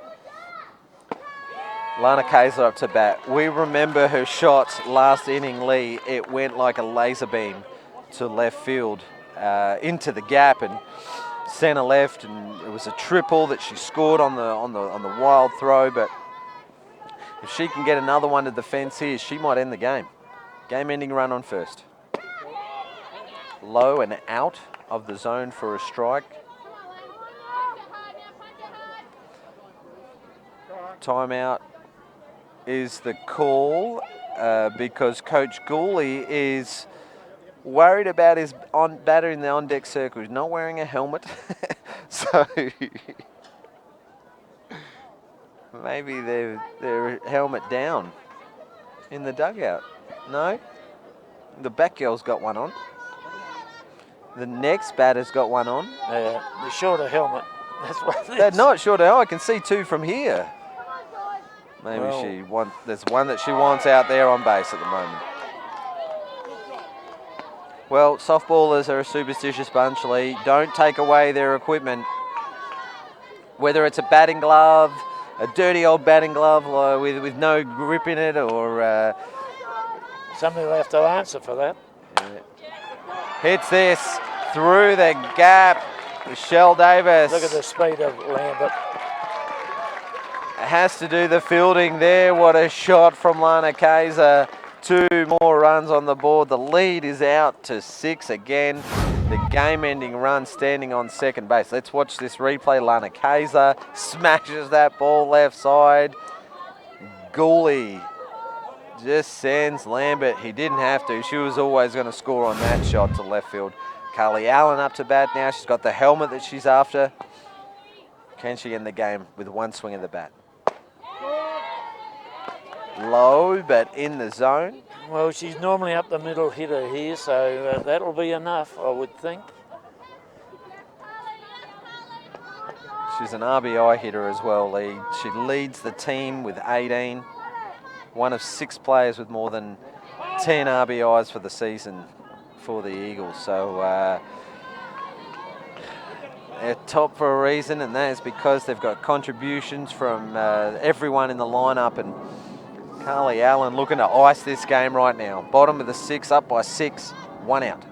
S2: Lana Kayser up to bat. We remember her shot last inning, Lee. It went like a laser beam to left field, into the gap and centre left, and it was a triple that she scored on the wild throw. But if she can get another one to the fence here, she might end the game. Game-ending run on first. Low and out of the zone for a strike. Timeout is the call because Coach Gooley is worried about his batter in the on-deck circle. He's not wearing a helmet, so maybe they're helmet down in the dugout. No, the back girl's got one on. The next batter's got one on.
S1: The shorter helmet. That's what it is.
S2: They're not shorter. Oh, I can see 2 from here. Maybe there's one that she wants out there on base at the moment. Well, softballers are a superstitious bunch, Lee. Don't take away their equipment. Whether it's a batting glove, a dirty old batting glove with no grip in it, or...
S1: somebody will have to answer for that.
S2: Hits this through the gap. Michelle Davis.
S1: Look at the speed of Lambert.
S2: Has to do the fielding there. What a shot from Lana Kayser. 2 more runs on the board. The lead is out to 6 again. The game-ending run standing on second base. Let's watch this replay. Lana Kayser smashes that ball left side. Gooley just sends Lambert. He didn't have to. She was always going to score on that shot to left field. Carly Allen up to bat now. She's got the helmet that she's after. Can she end the game with 1 swing of the bat? Low, but in the zone.
S1: Well, she's normally up the middle hitter here, so that'll be enough, I would think.
S2: She's an RBI hitter as well, Lee. She leads the team with 18. One of 6 players with more than 10 RBIs for the season for the Eagles. So they're top for a reason, and that is because they've got contributions from everyone in the lineup. And Carly Allen looking to ice this game right now. Bottom of the 6, up by 6, 1 out.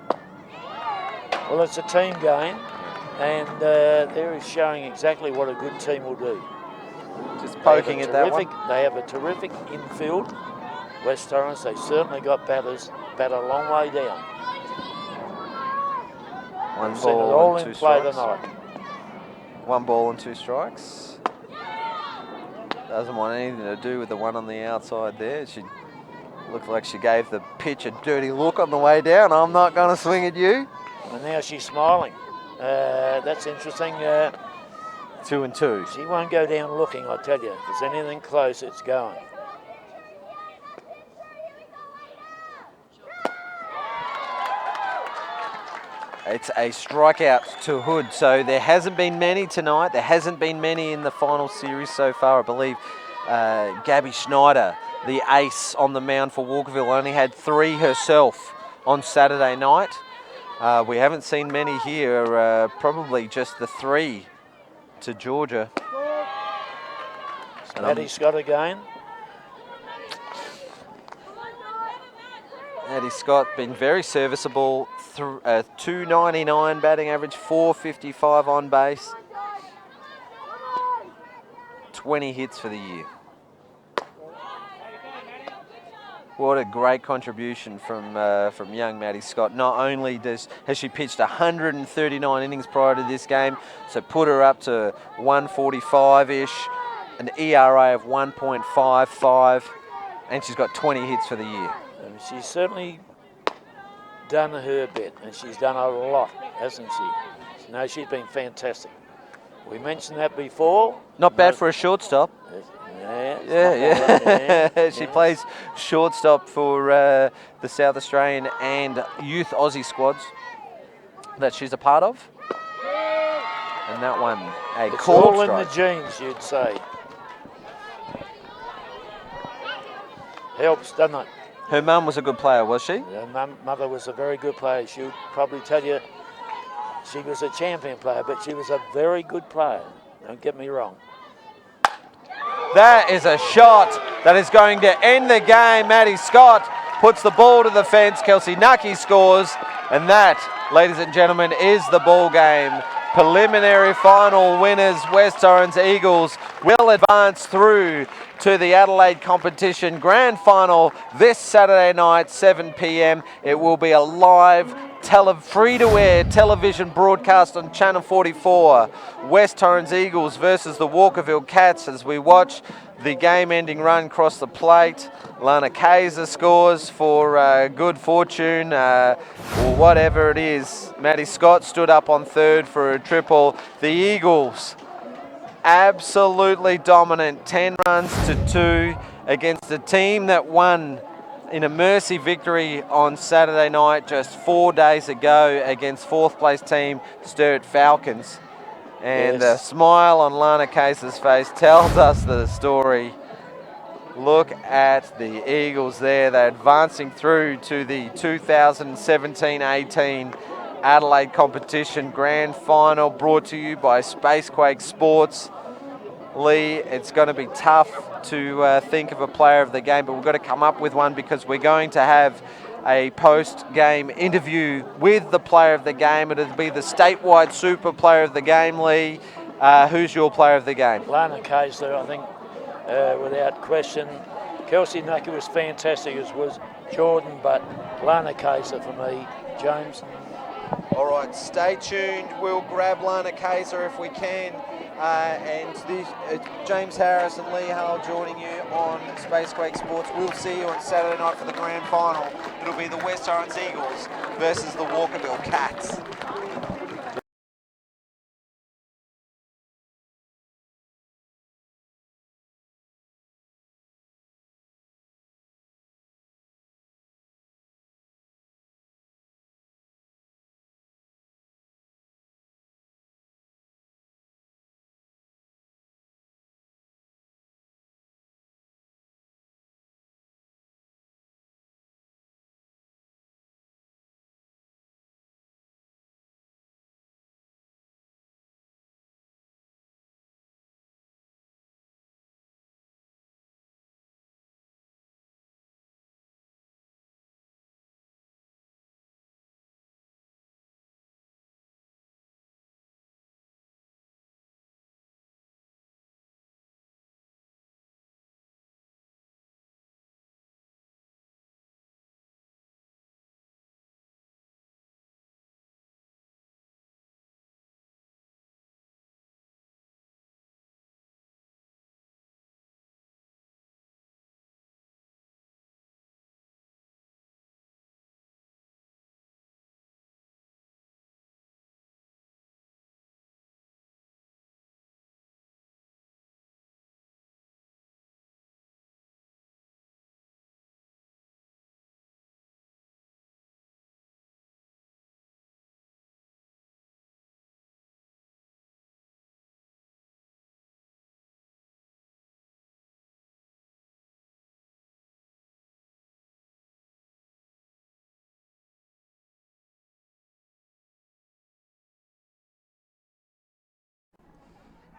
S1: Well, it's a team game, and they're showing exactly what a good team will do.
S2: Just poking at that one.
S1: They have a terrific infield. West Torrens, they certainly got batters bat a long way down.
S2: 1
S1: We've seen it
S2: ball
S1: all
S2: and
S1: in
S2: 2
S1: play
S2: strikes.
S1: tonight.
S2: 1 ball and 2 strikes. Doesn't want anything to do with the one on the outside there. She looked like she gave the pitch a dirty look on the way down. I'm not going to swing at you.
S1: And now she's smiling. That's interesting.
S2: 2 and 2.
S1: She won't go down looking, I tell you. If there's anything close, it's going.
S2: It's a strikeout to Hood, so there hasn't been many tonight. There hasn't been many in the final series so far. I believe Gabby Schneider, the ace on the mound for Walkerville, only had 3 herself on Saturday night. We haven't seen many here, probably just the 3 to Georgia.
S1: Maddie Scott again.
S2: Maddie Scott been very serviceable. 299 batting average, 455 on base, 20 hits for the year. What a great contribution from young Maddie Scott. Not only has she pitched 139 innings prior to this game, so put her up to 145-ish, an ERA of 1.55, and she's got 20 hits for the year.
S1: And she's certainly done her bit, and she's done a lot, hasn't she? No, she's been fantastic. We mentioned that before.
S2: Not bad for a shortstop. Yeah. She plays shortstop for the South Australian and youth Aussie squads that she's a part of. And that one, a
S1: it's
S2: call
S1: all
S2: strike.
S1: in the genes, you'd say. Helps, doesn't it?
S2: Her mum was a good player, was she?
S1: Her mother was a very good player. She would probably tell you she was a champion player, but she was a very good player. Don't get me wrong.
S2: That is a shot that is going to end the game. Maddie Scott puts the ball to the fence. Kelsey Nucky scores. And that, ladies and gentlemen, is the ball game. Preliminary final winners, West Torrens Eagles, will advance through to the Adelaide competition grand final this Saturday night, 7 p.m. It will be a live free-to-air television broadcast on Channel 44. West Torrens Eagles versus the Walkerville Cats as we watch the game-ending run cross the plate. Lana Kaiser scores for good fortune, or whatever it is. Maddie Scott stood up on third for a triple. The Eagles absolutely dominant, 10 runs to 2 against a team that won in a mercy victory on Saturday night just 4 days ago against fourth place team Sturt Falcons. And the smile on Lana Case's face tells us the story. Look at the Eagles there. They're advancing through to the 2017-18 Adelaide competition grand final, brought to you by Spacequake Sports. Lee, it's going to be tough to think of a player of the game, but we've got to come up with one because we're going to have a post-game interview with the player of the game. It'll be the statewide super player of the game, Lee. Who's your player of the game?
S1: Lana Kaiser, I think, without question. Kelsey Nucky was fantastic, as was Jordan, but Lana Kaiser for me. James?
S2: All right, stay tuned. We'll grab Lana Kaiser if we can. James Harris and Lee Hull joining you on Spacequake Sports. We'll see you on Saturday night for the grand final. It'll be the West Torrens Eagles versus the Walkerville Cats.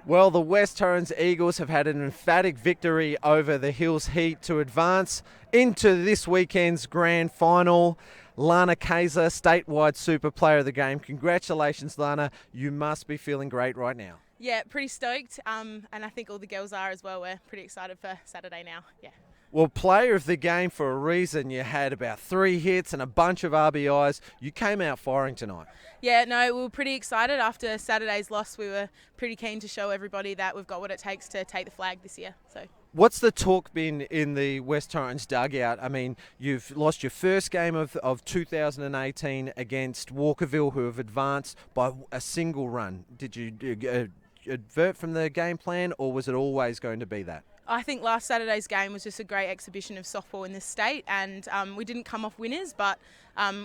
S3: Well, the West Torrens Eagles have had an emphatic victory over the Hills Heat to advance into this weekend's grand final. Lana Kaiser, statewide super player of the game. Congratulations, Lana. You must be feeling great right now.
S4: Yeah, pretty stoked, and I think all the girls are as well. We're pretty excited for Saturday now. Yeah.
S3: Well, player of the game for a reason. You had about 3 hits and a bunch of RBIs. You came out firing tonight.
S4: Yeah, no, we were pretty excited. After Saturday's loss, we were pretty keen to show everybody that we've got what it takes to take the flag this year. So.
S3: What's the talk been in the West Torrens dugout? I mean, you've lost your first game of 2018 against Walkerville, who have advanced by a single run. Did you advert from the game plan, or was it always going to be that?
S4: I think last Saturday's game was just a great exhibition of softball in this state, and we didn't come off winners, but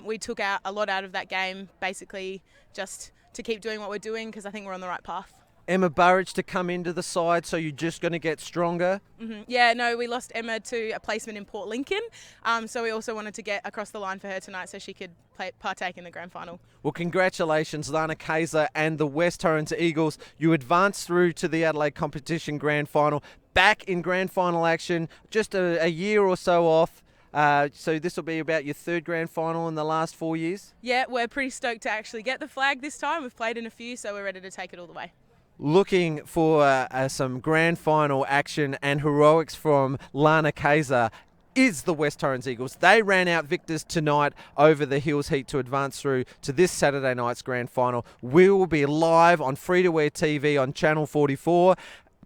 S4: we took out a lot out of that game, basically just to keep doing what we're doing, because I think we're on the right path.
S3: Emma Burridge to come into the side, so you're just going to get stronger?
S4: Mm-hmm. Yeah, no, we lost Emma to a placement in Port Lincoln, so we also wanted to get across the line for her tonight so she could partake in the grand final.
S3: Well, congratulations, Lana Kaiser and the West Torrens Eagles. You advanced through to the Adelaide competition grand final, back in grand final action, just a year or so off. So this will be about your 3rd grand final in the last 4 years?
S4: Yeah, we're pretty stoked to actually get the flag this time. We've played in a few, so we're ready to take it all the way.
S3: Looking for some grand final action and heroics from Lana Kaiser is the West Torrens Eagles. They ran out victors tonight over the Hills Heat to advance through to this Saturday night's grand final. We will be live on free-to-air TV on Channel 44,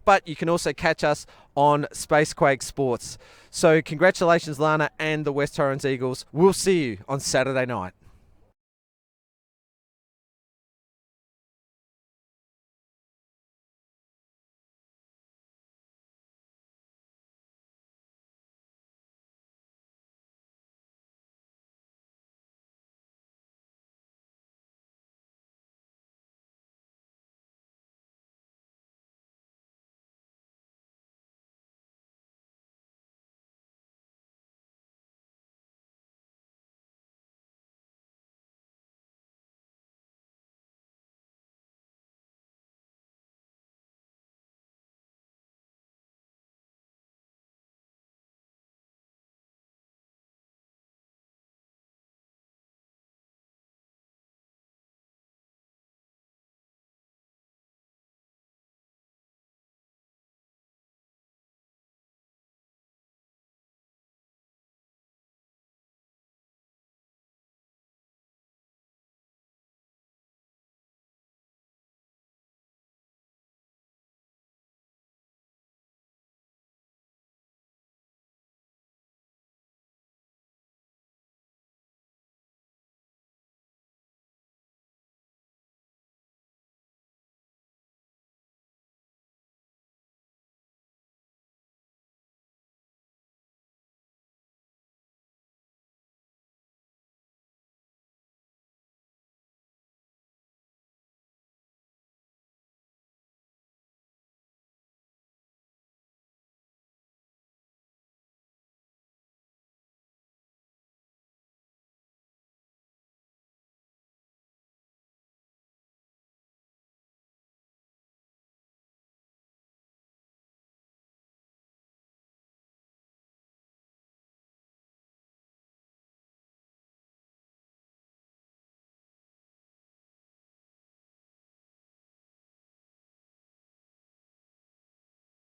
S3: but you can also catch us on Spacequake Sports. So congratulations, Lana and the West Torrens Eagles. We'll see you on Saturday night.